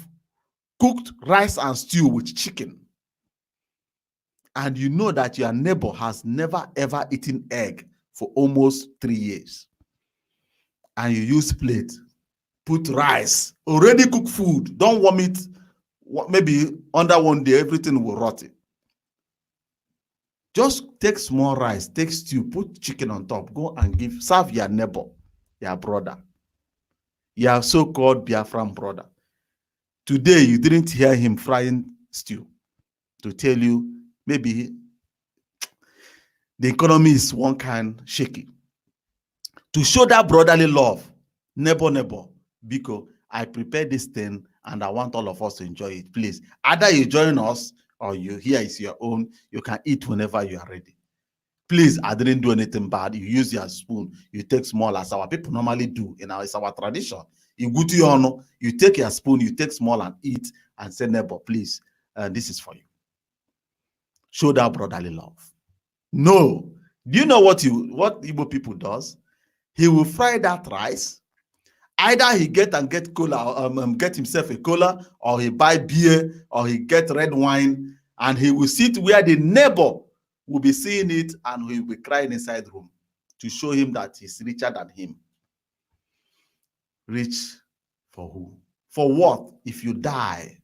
[SPEAKER 1] cooked rice and stew with chicken, and you know that your neighbor has never ever eaten egg for almost 3 years, and you use plate, put rice, already cooked food, don't warm it, maybe under one day everything will rot. Just take small rice, take stew, put chicken on top, go and serve your neighbor, your brother, your so-called Biafran brother. Today, you didn't hear him frying stew to tell you maybe the economy is one kind shaky. To show that brotherly love, neighbor, because I prepared this thing and I want all of us to enjoy it. Please, either you join us or you here is your own. You can eat whenever you are ready. Please, I didn't do anything bad. You use your spoon. You take small as our people normally do. It's our tradition. You take your spoon, you take small and eat and say, neighbor, please, this is for you. Show that brotherly love. No. Do you know what Igbo people does? He will fry that rice. Either he get cola, get himself a cola, or he buy beer, or he get red wine, and he will sit where the neighbor will be seeing it, and he will be crying inside the room to show him that he's richer than him. Rich for who? For what? If you die,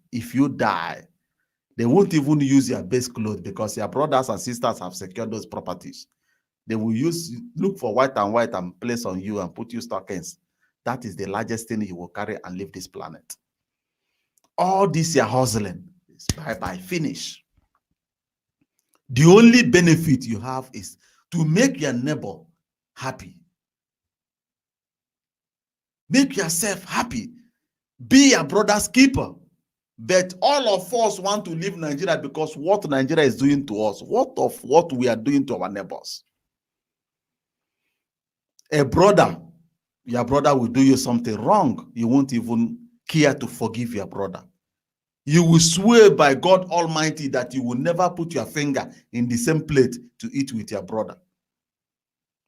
[SPEAKER 1] they won't even use your best clothes because your brothers and sisters have secured those properties. They will look for white and place on you and put you stockings. That is the largest thing you will carry and leave this planet. All this you're hustling is bye-bye, finish. The only benefit you have is to make your neighbor happy. Make yourself happy. Be your brother's keeper. But all of us want to leave Nigeria because what Nigeria is doing to us, what we are doing to our neighbors. Your brother will do you something wrong. You won't even care to forgive your brother. You will swear by God Almighty that you will never put your finger in the same plate to eat with your brother.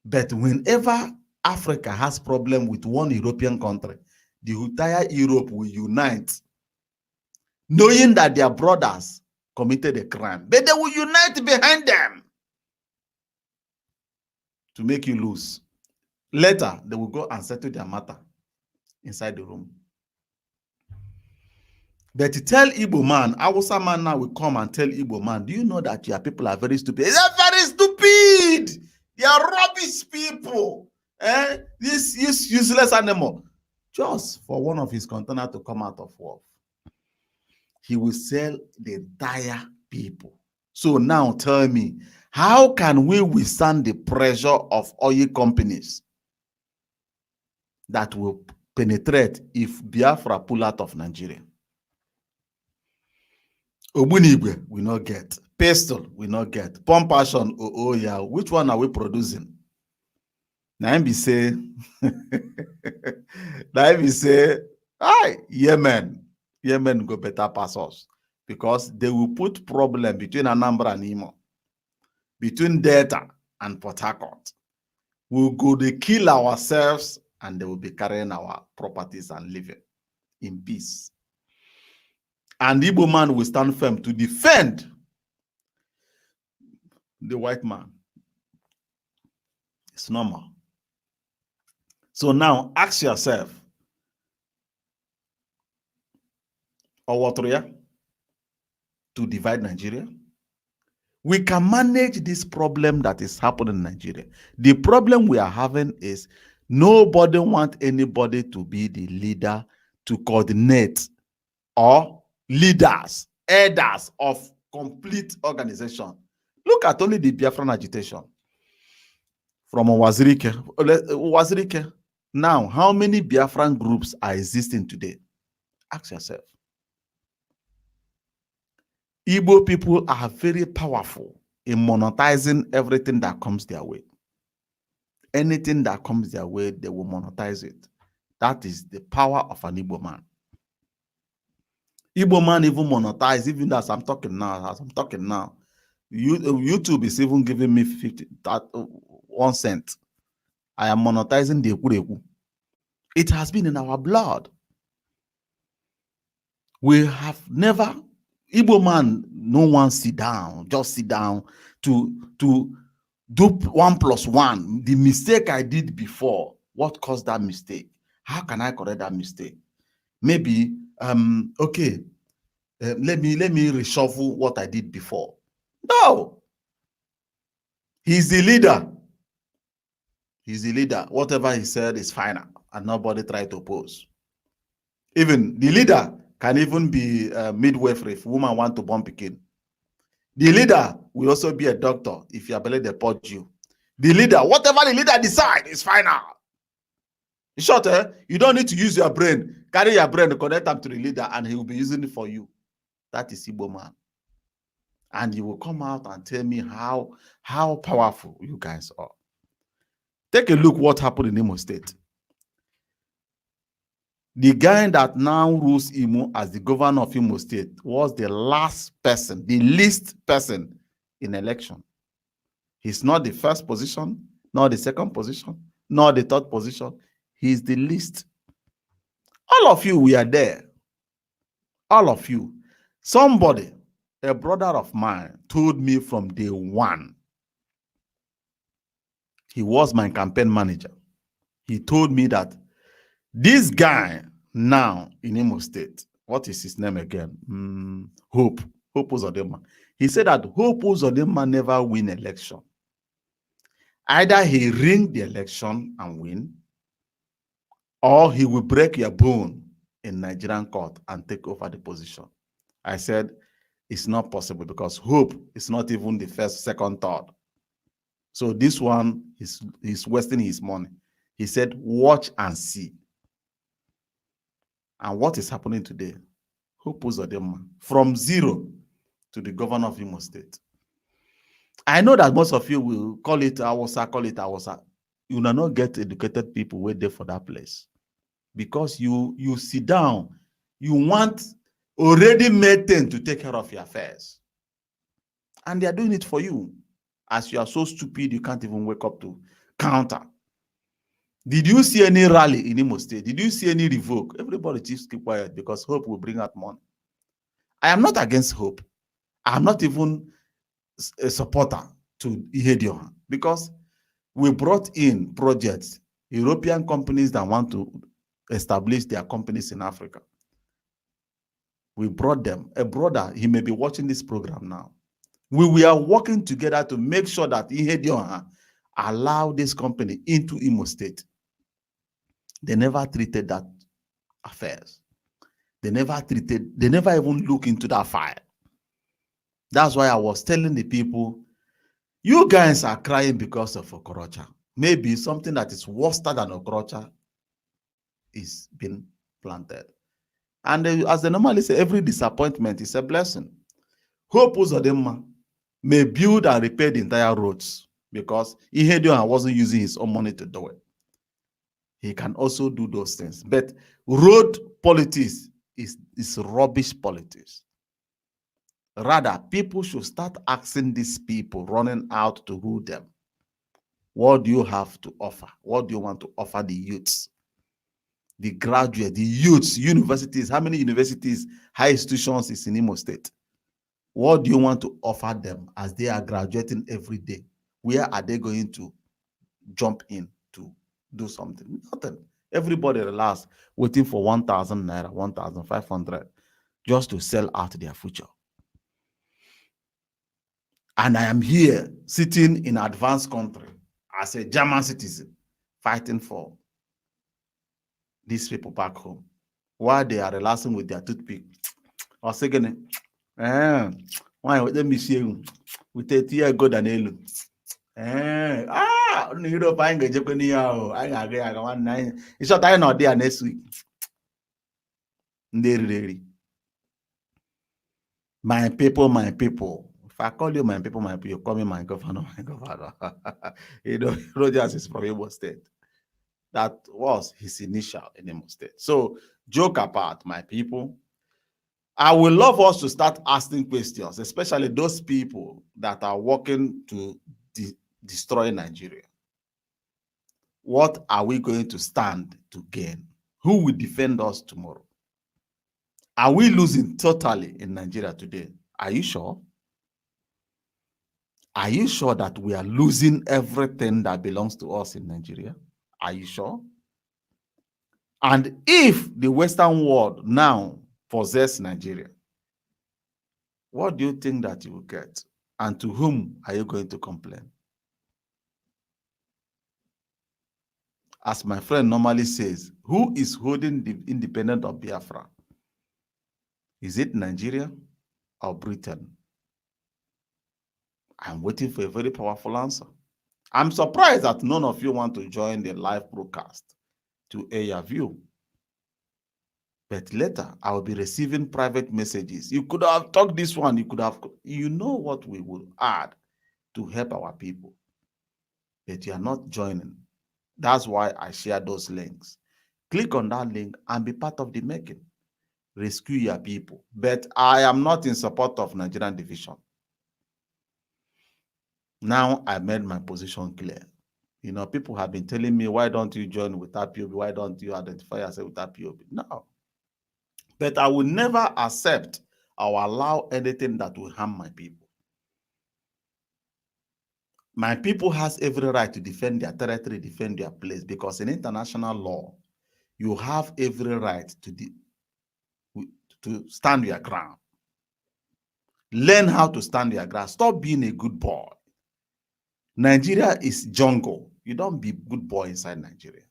[SPEAKER 1] But whenever Africa has problem with one European country, the entire Europe will unite, knowing that their brothers committed a crime. But they will unite behind them to make you lose. Later, they will go and settle their matter inside the room. But to tell Igbo man, Hausa man now will come and tell Igbo man, do you know that your people are very stupid? They're very stupid. They are rubbish people. This useless animal. Just for one of his container to come out of work, he will sell the entire people. So now tell me, how can we withstand the pressure of oil companies that will penetrate if Biafra pull out of Nigeria? Ogbunigwe we not get. Pistol we not get. Pump action, yeah. Which one are we producing? Now be say, now be say, hi, Yemen go better pass us because they will put problem between Anambra and Imo, between Delta and Port Harcourt. We'll go to kill ourselves and they will be carrying our properties and living in peace. And Igbo man will stand firm to defend the white man. It's normal. So now ask yourself, to divide Nigeria? We can manage this problem that is happening in Nigeria. The problem we are having is nobody wants anybody to be the leader to coordinate or leaders, elders of complete organization. Look at only the Biafran agitation from Wazirike. Now, how many Biafran groups are existing today? Ask yourself. Igbo people are very powerful in monetizing everything that comes their way. Anything that comes their way, they will monetize it. That is the power of an Igbo man. Igbo man even monetize, even as I'm talking now, YouTube is even giving me 1 cent. I am monetizing the Ekureku. It has been in our blood. We have never, Igbo man, no one sit down, just sit down to do 1 + 1. The mistake I did before, what caused that mistake? How can I correct that mistake? Maybe, okay, let me reshuffle what I did before. No. He's the leader. He's the leader. Whatever he said is final, and nobody tried to oppose. Even the leader can even be midwifery if woman want to born pikin. The leader will also be a doctor if your belly they purge you. The leader, whatever the leader decide is final. In short, you don't need to use your brain. Carry your brain, connect them to the leader, and he will be using it for you. That is Igbo man. And you will come out and tell me how powerful you guys are. Take a look what happened in Imo State. The guy that now rules Imo as the governor of Imo State was the last person, the least person in election. He's not the first position, not the second position, not the third position. He's the least. All of you, we are there. All of you. Somebody, a brother of mine, told me from day one. He was my campaign manager. He told me that this guy now in Imo State, what is his name again? Hope Uzodinma. He said that Hope Uzodinma never win election. Either he ring the election and win, or he will break your bone in Nigerian court and take over the position. I said, it's not possible because Hope is not even the first, second, third. So this one is wasting his money. He said, watch and see. And what is happening today? Hope Uzodinma, from zero to the governor of Imo State. I know that most of you will call it Awasa. You will not get educated people wait there for that place. Because you sit down, you want already made things to take care of your affairs. And they are doing it for you. As you are so stupid, you can't even wake up to counter. Did you see any rally in Imo State? Did you see any revoke? Everybody just keep quiet because Hope will bring out money. I am not against Hope. I am not even a supporter to Ihedioha because we brought in projects, European companies that want to establish their companies in Africa. We brought them. A brother, he may be watching this program now. We are working together to make sure that Ihedioha allow this company into Imo State. They never treated that affairs. They never even look into that file. That's why I was telling the people, you guys are crying because of Okorocha. Maybe something that is worse than Okorocha is being planted. And as they normally say, every disappointment is a blessing. Hope Uzodinma may build and repair the entire roads because Ihedioha wasn't using his own money to do it. He can also do those things. But road politics is rubbish politics. Rather, people should start asking these people running out to who them. What do you have to offer? What do you want to offer the youths? The graduates, the youths, universities. How many universities, high institutions is in Imo State? What do you want to offer them as they are graduating every day? Where are they going to jump in to do something? Nothing. Everybody relax, waiting for 1,000 naira, 1,500, just to sell out their future. And I am here sitting in advanced country as a German citizen, fighting for these people back home while they are relaxing with their toothpick. Or saying, why let me see you with a tear good and elu. Europe, I ain't going to I agree. I got 1 9. It's not I not there next week. My people, my people. If I call you my people, you call me my governor, my governor. You know, Rogers is from Imo State. That was his initial in Imo State. So, joke apart, my people. I would love us to start asking questions, especially those people that are working to destroy Nigeria. What are we going to stand to gain? Who will defend us tomorrow? Are we losing totally in Nigeria today? Are you sure? Are you sure that we are losing everything that belongs to us in Nigeria? Are you sure? And if the Western world now possess Nigeria, what do you think that you will get? And to whom are you going to complain? As my friend normally says, who is holding the independence of Biafra? Is it Nigeria or Britain? I'm waiting for a very powerful answer. I'm surprised that none of you want to join the live broadcast to air your view. But later, I will be receiving private messages. You could have talked this one. You know what we will add to help our people. But you are not joining. That's why I share those links. Click on that link and be part of the making. Rescue your people. But I am not in support of Nigerian division. Now I made my position clear. You know, people have been telling me, why don't you join with IPOB? Why don't you identify yourself with IPOB? No. But I will never accept or allow anything that will harm my people. My people has every right to defend their territory, defend their place, because in international law, you have every right to stand your ground. Learn how to stand your ground. Stop being a good boy. Nigeria is jungle. You don't be good boy inside Nigeria.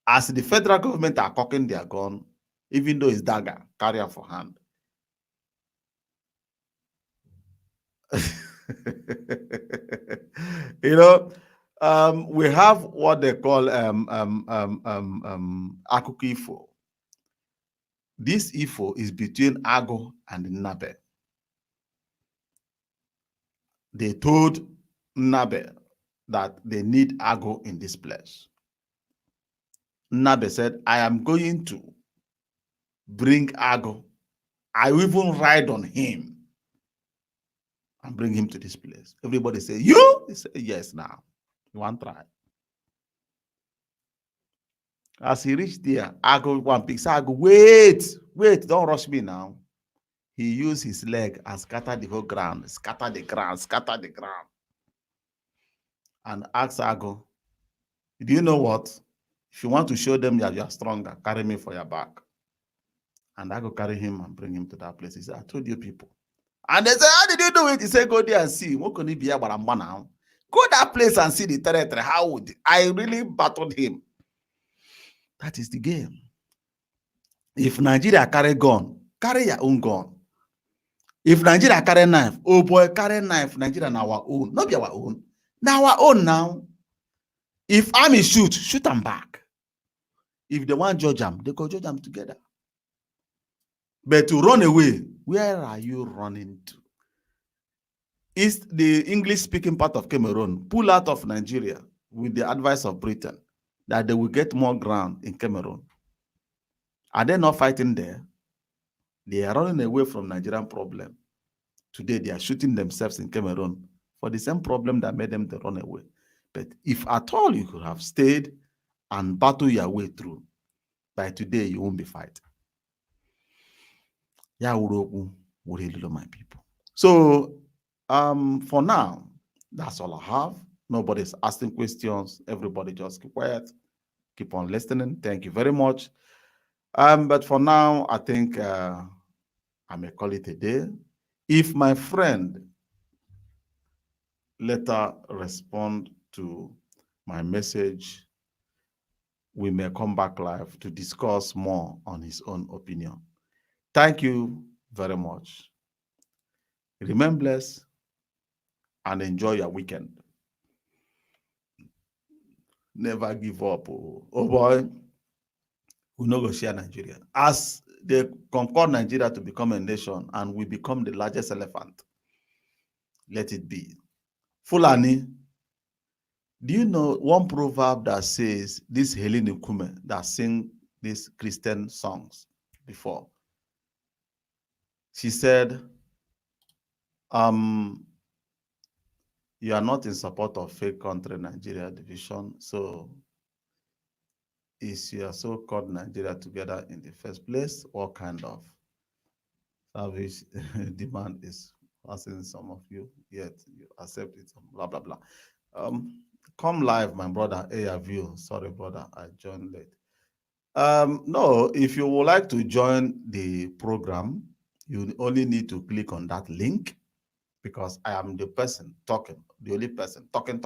[SPEAKER 1] As the federal government are cocking their gun, even though it's dagger, carrier for hand. You know, we have what they call Akuku Ifo. This Ifo is between Ago and Nabe. They told Nabe that they need Ago in this place. Nabe said, I am going to bring Ago. I will even ride on him and bring him to this place. Everybody say, you? He said, yes, now. You want to try? As he reached there, Ago one pick. Ago, wait, don't rush me now. He used his leg and scattered the whole ground, scatter the ground. And asked Ago, do you know what? If you want to show them that you are stronger, carry me for your back. And Ago carry him and bring him to that place. He said, I told you people. And they said, how did you do it? He said, go there and see. What can he be about now? Go that place and see the territory. How would I really battled him? That is the game. If Nigeria carry gun, carry your own gun. If Nigeria carry knife, oh boy, carry knife. Nigeria na our own. Not be our own. Now our own now. If army shoot them back. If they want judge them, they go judge them together. But to run away, where are you running to? East, the English-speaking part of Cameroon, pull out of Nigeria with the advice of Britain that they will get more ground in Cameroon. Are they not fighting there? They are running away from Nigerian problem. Today, they are shooting themselves in Cameroon for the same problem that made them to run away. But if at all you could have stayed and battle your way through, by today, you won't be fighting. Yeah, my people. So, for now, that's all I have. Nobody's asking questions. Everybody just keep quiet, keep on listening. Thank you very much. But for now, I think I may call it a day. If my friend later respond to my message, we may come back live to discuss more on his own opinion. Thank you very much. Remain blessed and enjoy your weekend. Never give up. Oh boy, we no go share Nigeria. As they conquer Nigeria to become a nation and we become the largest elephant, let it be. Fulani, do you know one proverb that says this Helene Kume that sing these Christian songs before? She said, you are not in support of fake country Nigeria division, so is your so-called Nigeria together in the first place? What kind of service demand is passing some of you, yet you accept it, blah, blah, blah. Come live, my brother, ARView. Sorry, brother, I joined late. No, if you would like to join the program, you only need to click on that link because I am the person talking, the only person talking.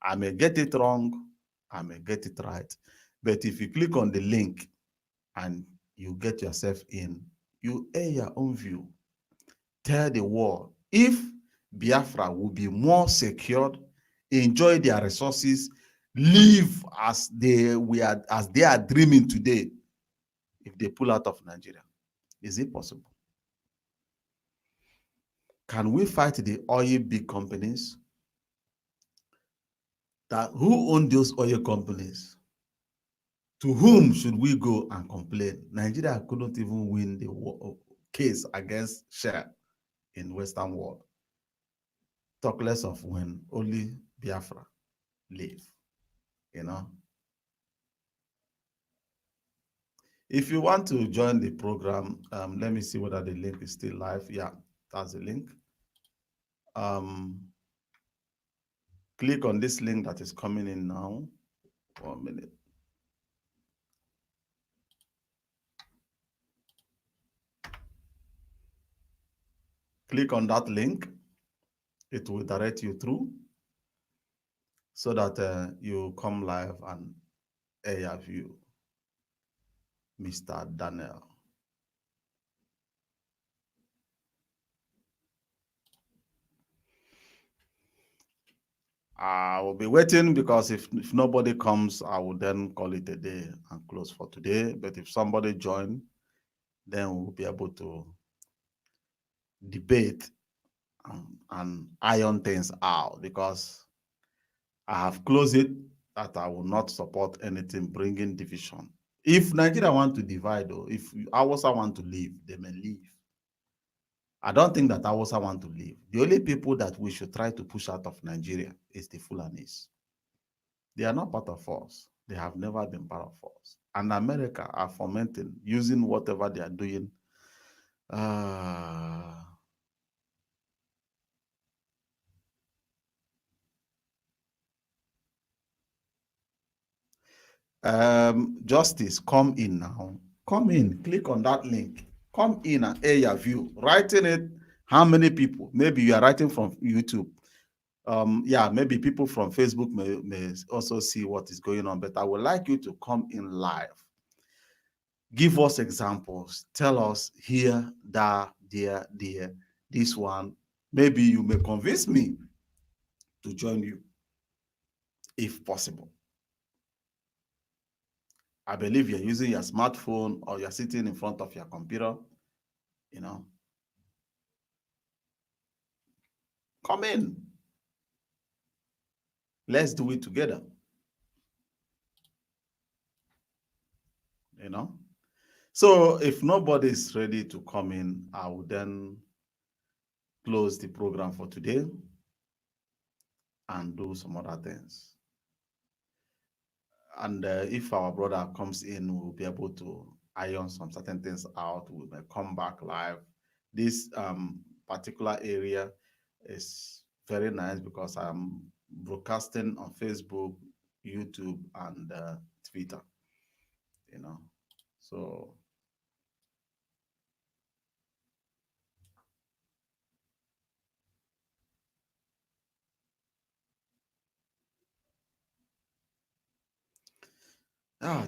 [SPEAKER 1] I may get it wrong, I may get it right. But if you click on the link and you get yourself in, you air your own view. Tell the world if Biafra will be more secured, enjoy their resources, live as they are dreaming today, if they pull out of Nigeria. Is it possible? Can we fight the oil big companies? Who own those oil companies? To whom should we go and complain? Nigeria couldn't even win the case against Shell in Western world. Talk less of when only Biafra live, you know. If you want to join the program, let me see whether the link is still live. Yeah, that's the link. Click on this link that is coming in now. 1 minute. Click on that link. It will direct you through so that you come live and ARView, Mr. Daniel. I will be waiting because if nobody comes, I will then call it a day and close for today. But if somebody join, then we'll be able to debate and iron things out, because I have closed it that I will not support anything bringing division. If Nigeria want to divide, or if Hausa want to leave, they may leave. I don't think that Hausa want to leave. The only people that we should try to push out of Nigeria is the Fulanis. They are not part of us. They have never been part of us. And America are fomenting, using whatever they are doing. Justice, come in now. Come in, click on that link. Come in and air your view. Writing it, how many people? Maybe you are writing from YouTube. Yeah, maybe people from Facebook may also see what is going on, but I would like you to come in live. Give us examples. Tell us here, there, this one. Maybe you may convince me to join you, if possible. I believe you're using your smartphone or you're sitting in front of your computer, you know. Come in. Let's do it together. You know? So if nobody is ready to come in, I will then close the program for today and do some other things. And if our brother comes in, we'll be able to iron some certain things out. We may come back live. This particular area is very nice because I'm broadcasting on Facebook, YouTube, and Twitter. You know, so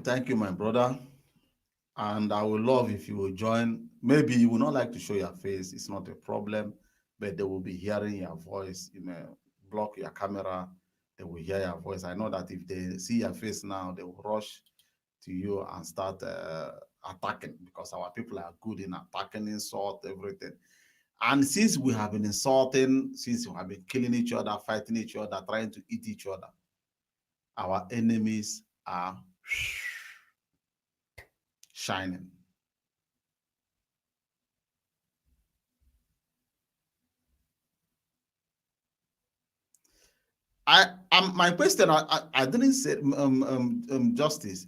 [SPEAKER 1] thank you, my brother. And I would love if you will join. Maybe you will not like to show your face, it's not a problem, but they will be hearing your voice. You may block your camera, they will hear your voice. I know that if they see your face now, they will rush to you and start attacking, because our people are good in attacking, insult, everything. And since we have been insulting, since we have been killing each other, fighting each other, trying to eat each other, our enemies are shining. My question, I didn't say justice.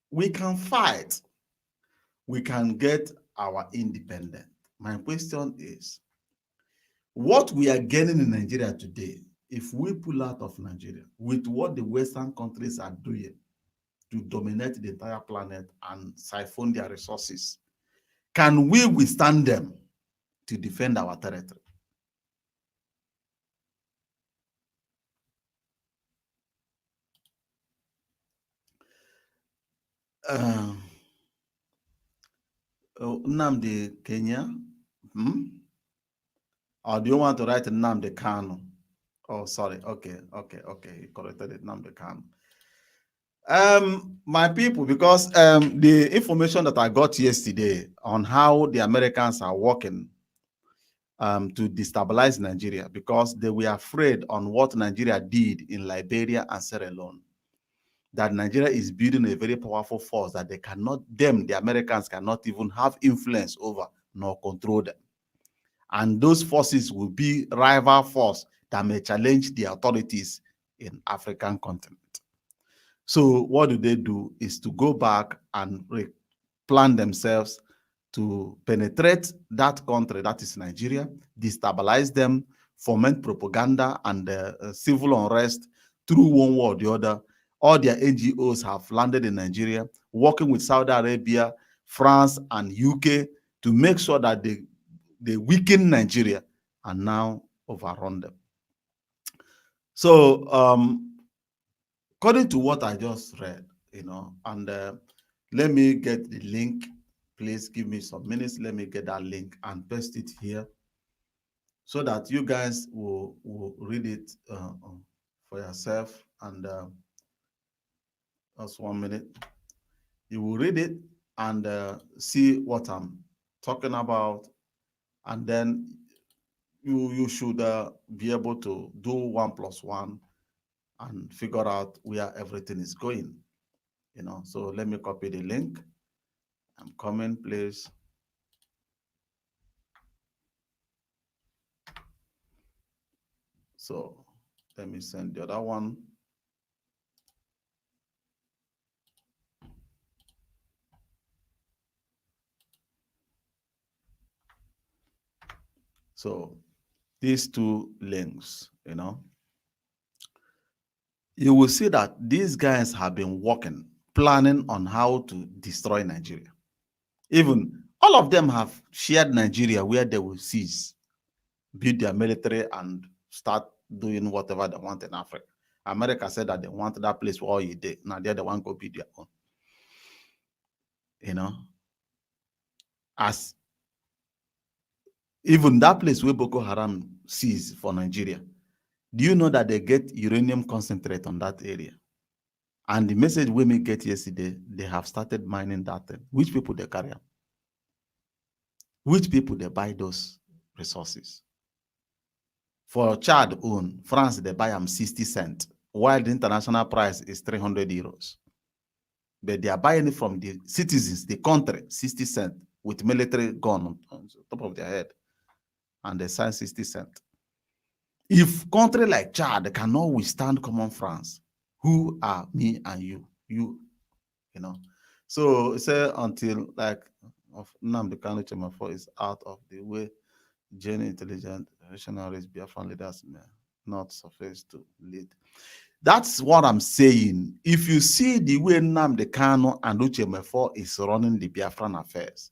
[SPEAKER 1] We can fight, we can get our independence. My question is, what we are getting in Nigeria today, if we pull out of Nigeria with what the Western countries are doing to dominate the entire planet and siphon their resources, can we withstand them to defend our territory? Nnamdi Kenya, or do you want to write Nnamdi Kanu? Oh, sorry. Okay. He corrected it, Nnamdi Kanu. My people, because the information that I got yesterday on how the Americans are working to destabilize Nigeria, because they were afraid on what Nigeria did in Liberia and Sierra Leone, that Nigeria is building a very powerful force that the Americans cannot even have influence over nor control them. And those forces will be rival force that may challenge the authorities in African continent. So what do? Is to go back and plan themselves to penetrate that country, that is Nigeria, destabilize them, foment propaganda and civil unrest through one way or the other. All their NGOs have landed in Nigeria, working with Saudi Arabia, France, and UK to make sure that they weaken Nigeria and now overrun them. So according to what I just read, and let me get the link. Please give me some minutes. Let me get that link and paste it here so that you guys will read it for yourself. And just 1 minute. You will read it and see what I'm talking about. And then you should be able to do 1 + 1 and figure out where everything is going. So let me copy the link. I'm coming, please. So let me send the other one. So these two links, you will see that these guys have been working, planning on how to destroy Nigeria. Even all of them have shared Nigeria where they will seize, build their military, and start doing whatever they want in Africa. America said that they want that place for all you did. Now they're the one go build their own. As even that place where Boko Haram sees for Nigeria, do you know that they get uranium concentrate on that area? And the message women get yesterday, they have started mining that thing. Which people they carry up? Which people they buy those resources? For Chad own, France, they buy them 60 cents, while the international price is 300 euros. But they are buying it from the citizens, the country, 60 cents, with military gun on top of their head. And they sign 60 cents. If country like Chad cannot withstand common France, who are me and you? You know. So say until like of Nnamdi Kanu Chemafo is out of the way, genuine intelligent rationalists, Biafran leaders may not suffice to lead. That's what I'm saying. If you see the way Nnamdi Kanu and Uche Mefo is running the Biafran affairs,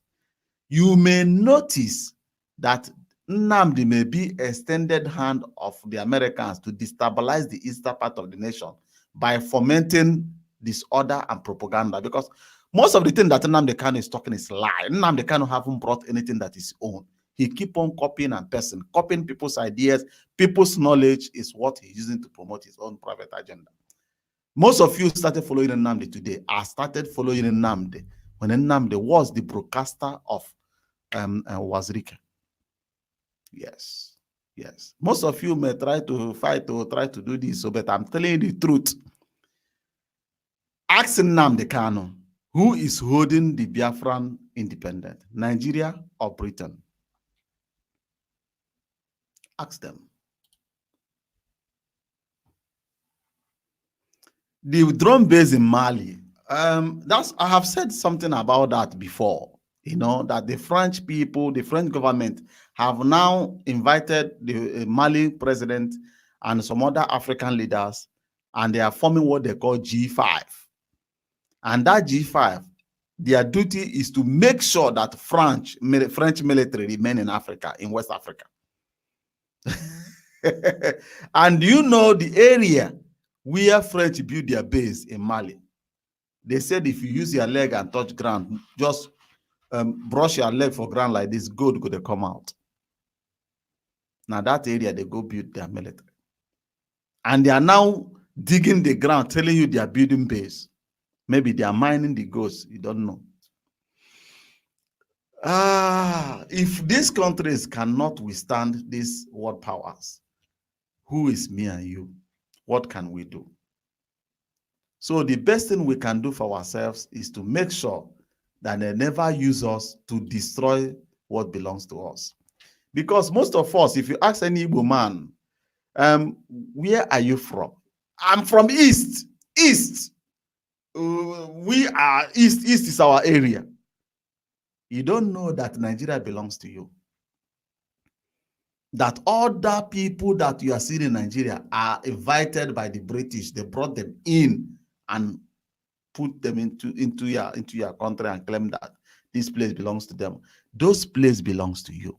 [SPEAKER 1] you may notice that Nnamdi may be extended hand of the Americans to destabilize the eastern part of the nation by fomenting disorder and propaganda. Because most of the thing that Nnamdi Kanu is talking is lie. Nnamdi Kanu haven't brought anything that is own. He keep on copying and pasting, copying people's ideas, people's knowledge is what he's using to promote his own private agenda. Most of you started following Nnamdi today. I started following Nnamdi when Nnamdi was the broadcaster of Wazirika. Yes, yes. Most of you may try to fight or try to do this, so, but I'm telling you the truth. Ask Nnamdi Kanu, who is holding the Biafran independent, Nigeria or Britain? Ask them. The drone base in Mali, I have said something about that before. You know, that the French people, the French government have now invited the Mali president and some other African leaders, and they are forming what they call G5. And that G5, their duty is to make sure that French military remain in Africa, in West Africa. And you know the area where French built their base in Mali. They said if you use your leg and touch ground, just brush your leg for ground like this, gold could come out. Now that area, they go build their military. And they are now digging the ground, telling you they are building base. Maybe they are mining the ghosts, you don't know. If these countries cannot withstand these world powers, who is me and you? What can we do? So the best thing we can do for ourselves is to make sure that they never use us to destroy what belongs to us. Because most of us, if you ask any Igbo man, where are you from? I'm from East. East. We are East. East is our area. You don't know that Nigeria belongs to you. That other people that you are seeing in Nigeria are invited by the British. They brought them in and put them into your country and claim that this place belongs to them. Those places belongs to you.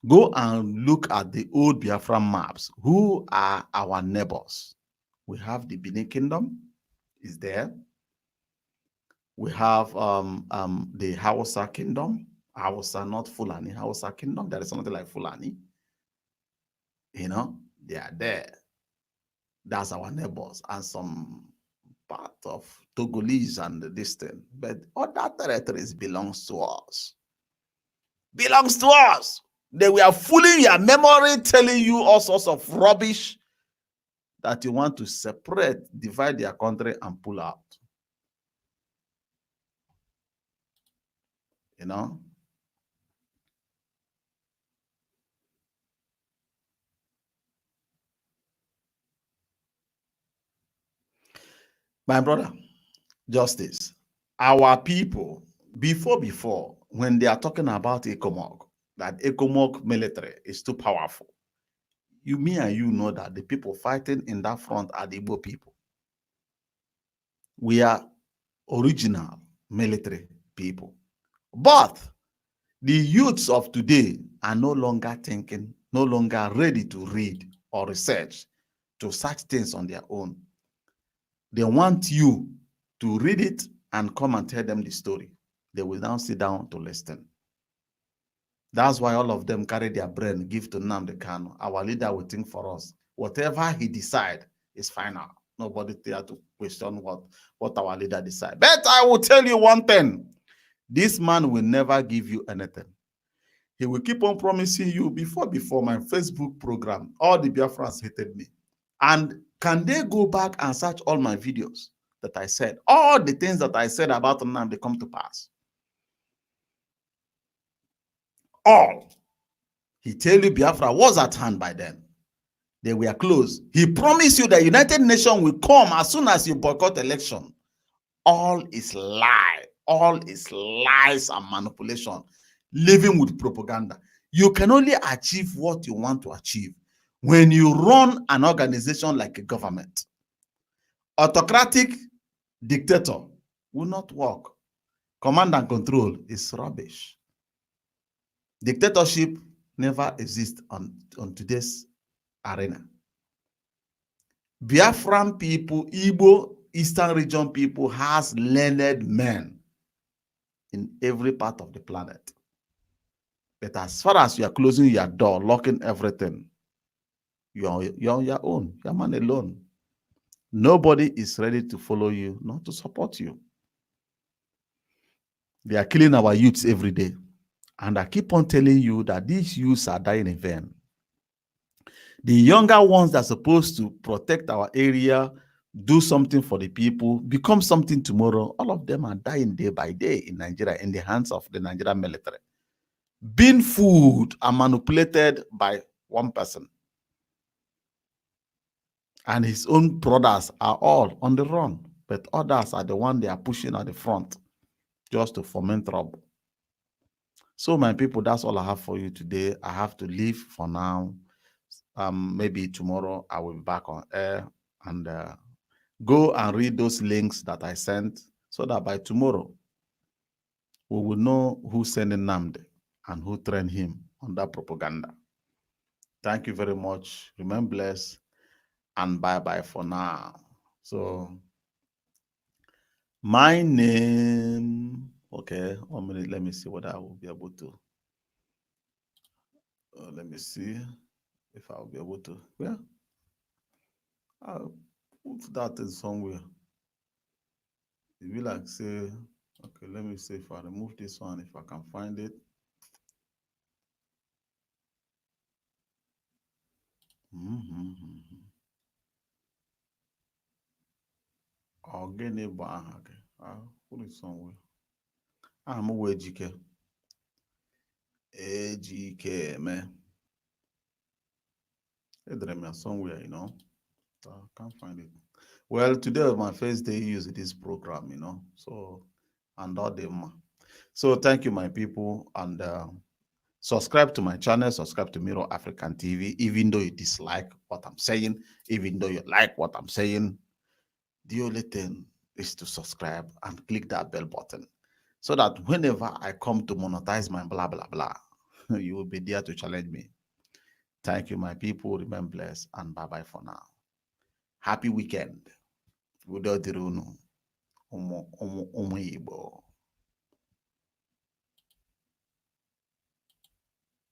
[SPEAKER 1] Go and look at the old Biafran maps. Who are our neighbors? We have the Benin Kingdom, is there. We have the Hausa Kingdom. Hausa, not Fulani. Hausa Kingdom, there is something like Fulani. You know, they are there. That's our neighbors and some part of Togolese and this thing. But other territories belongs to us. Belongs to us. They were fooling your memory, telling you all sorts of rubbish that you want to separate, divide their country and pull out. You know? My brother, justice, our people, before, when they are talking about ECOMOG, that ECOMOG military is too powerful, me and you know that the people fighting in that front are the Igbo people. We are original military people. But the youths of today are no longer thinking, no longer ready to read or research, to search things on their own. They want you to read it and come and tell them the story. They will now sit down to listen. That's why all of them carry their brain, give to Nnamdi Kanu. Our leader will think for us. Whatever he decides is final. Nobody dare to question what our leader decides. But I will tell you one thing. This man will never give you anything. He will keep on promising you. Before my Facebook program, all the Biafrans hated me. And can they go back and search all my videos that I said? All the things that I said about Nnamdi, they come to pass. All. He tell you Biafra was at hand by then. They were close. He promised you that United Nations will come as soon as you boycott election. All is lie. All is lies and manipulation. Living with propaganda. You can only achieve what you want to achieve when you run an organization like a government. Autocratic dictator will not work. Command and control is rubbish. Dictatorship never exists on today's arena. Biafran people, Igbo, Eastern region people has learned men in every part of the planet. But as far as you are closing your door, locking everything, you're on your own. You're man alone. Nobody is ready to follow you, not to support you. They are killing our youths every day. And I keep on telling you that these youths are dying in vain. The younger ones that are supposed to protect our area, do something for the people, become something tomorrow, all of them are dying day by day in Nigeria in the hands of the Nigerian military. Being fooled and manipulated by one person. And his own brothers are all on the run, but others are the one they are pushing at the front just to foment trouble. So my people, that's all I have for you today. I have to leave for now. Maybe tomorrow I will be back on air and go and read those links that I sent so that by tomorrow we will know who sent Nnamdi and who trained him on that propaganda. Thank you very much. Remain blessed and bye-bye for now. So my name, okay, 1 minute, let me see what I will be able to. Let me see if I'll be able to, yeah. I'll put that in somewhere. It will like say, okay, let me see if I remove this one, if I can find it. Ogene bụ aha gị. I'll put it somewhere. Aha m wee Ejike. Ejike eme. Somewhere, you know. I can't find it. Well, today was my first day using this program, you know. So, and all them. So, thank you, my people, and subscribe to my channel. Subscribe to Mirror African TV. Even though you dislike what I'm saying, even though you like what I'm saying, the only thing is to subscribe and click that bell button, so that whenever I come to monetize my blah blah blah, you will be there to challenge me. Thank you, my people. Remain blessed and bye bye for now. Happy weekend. Udo dịrị unu ụmụ Igbo.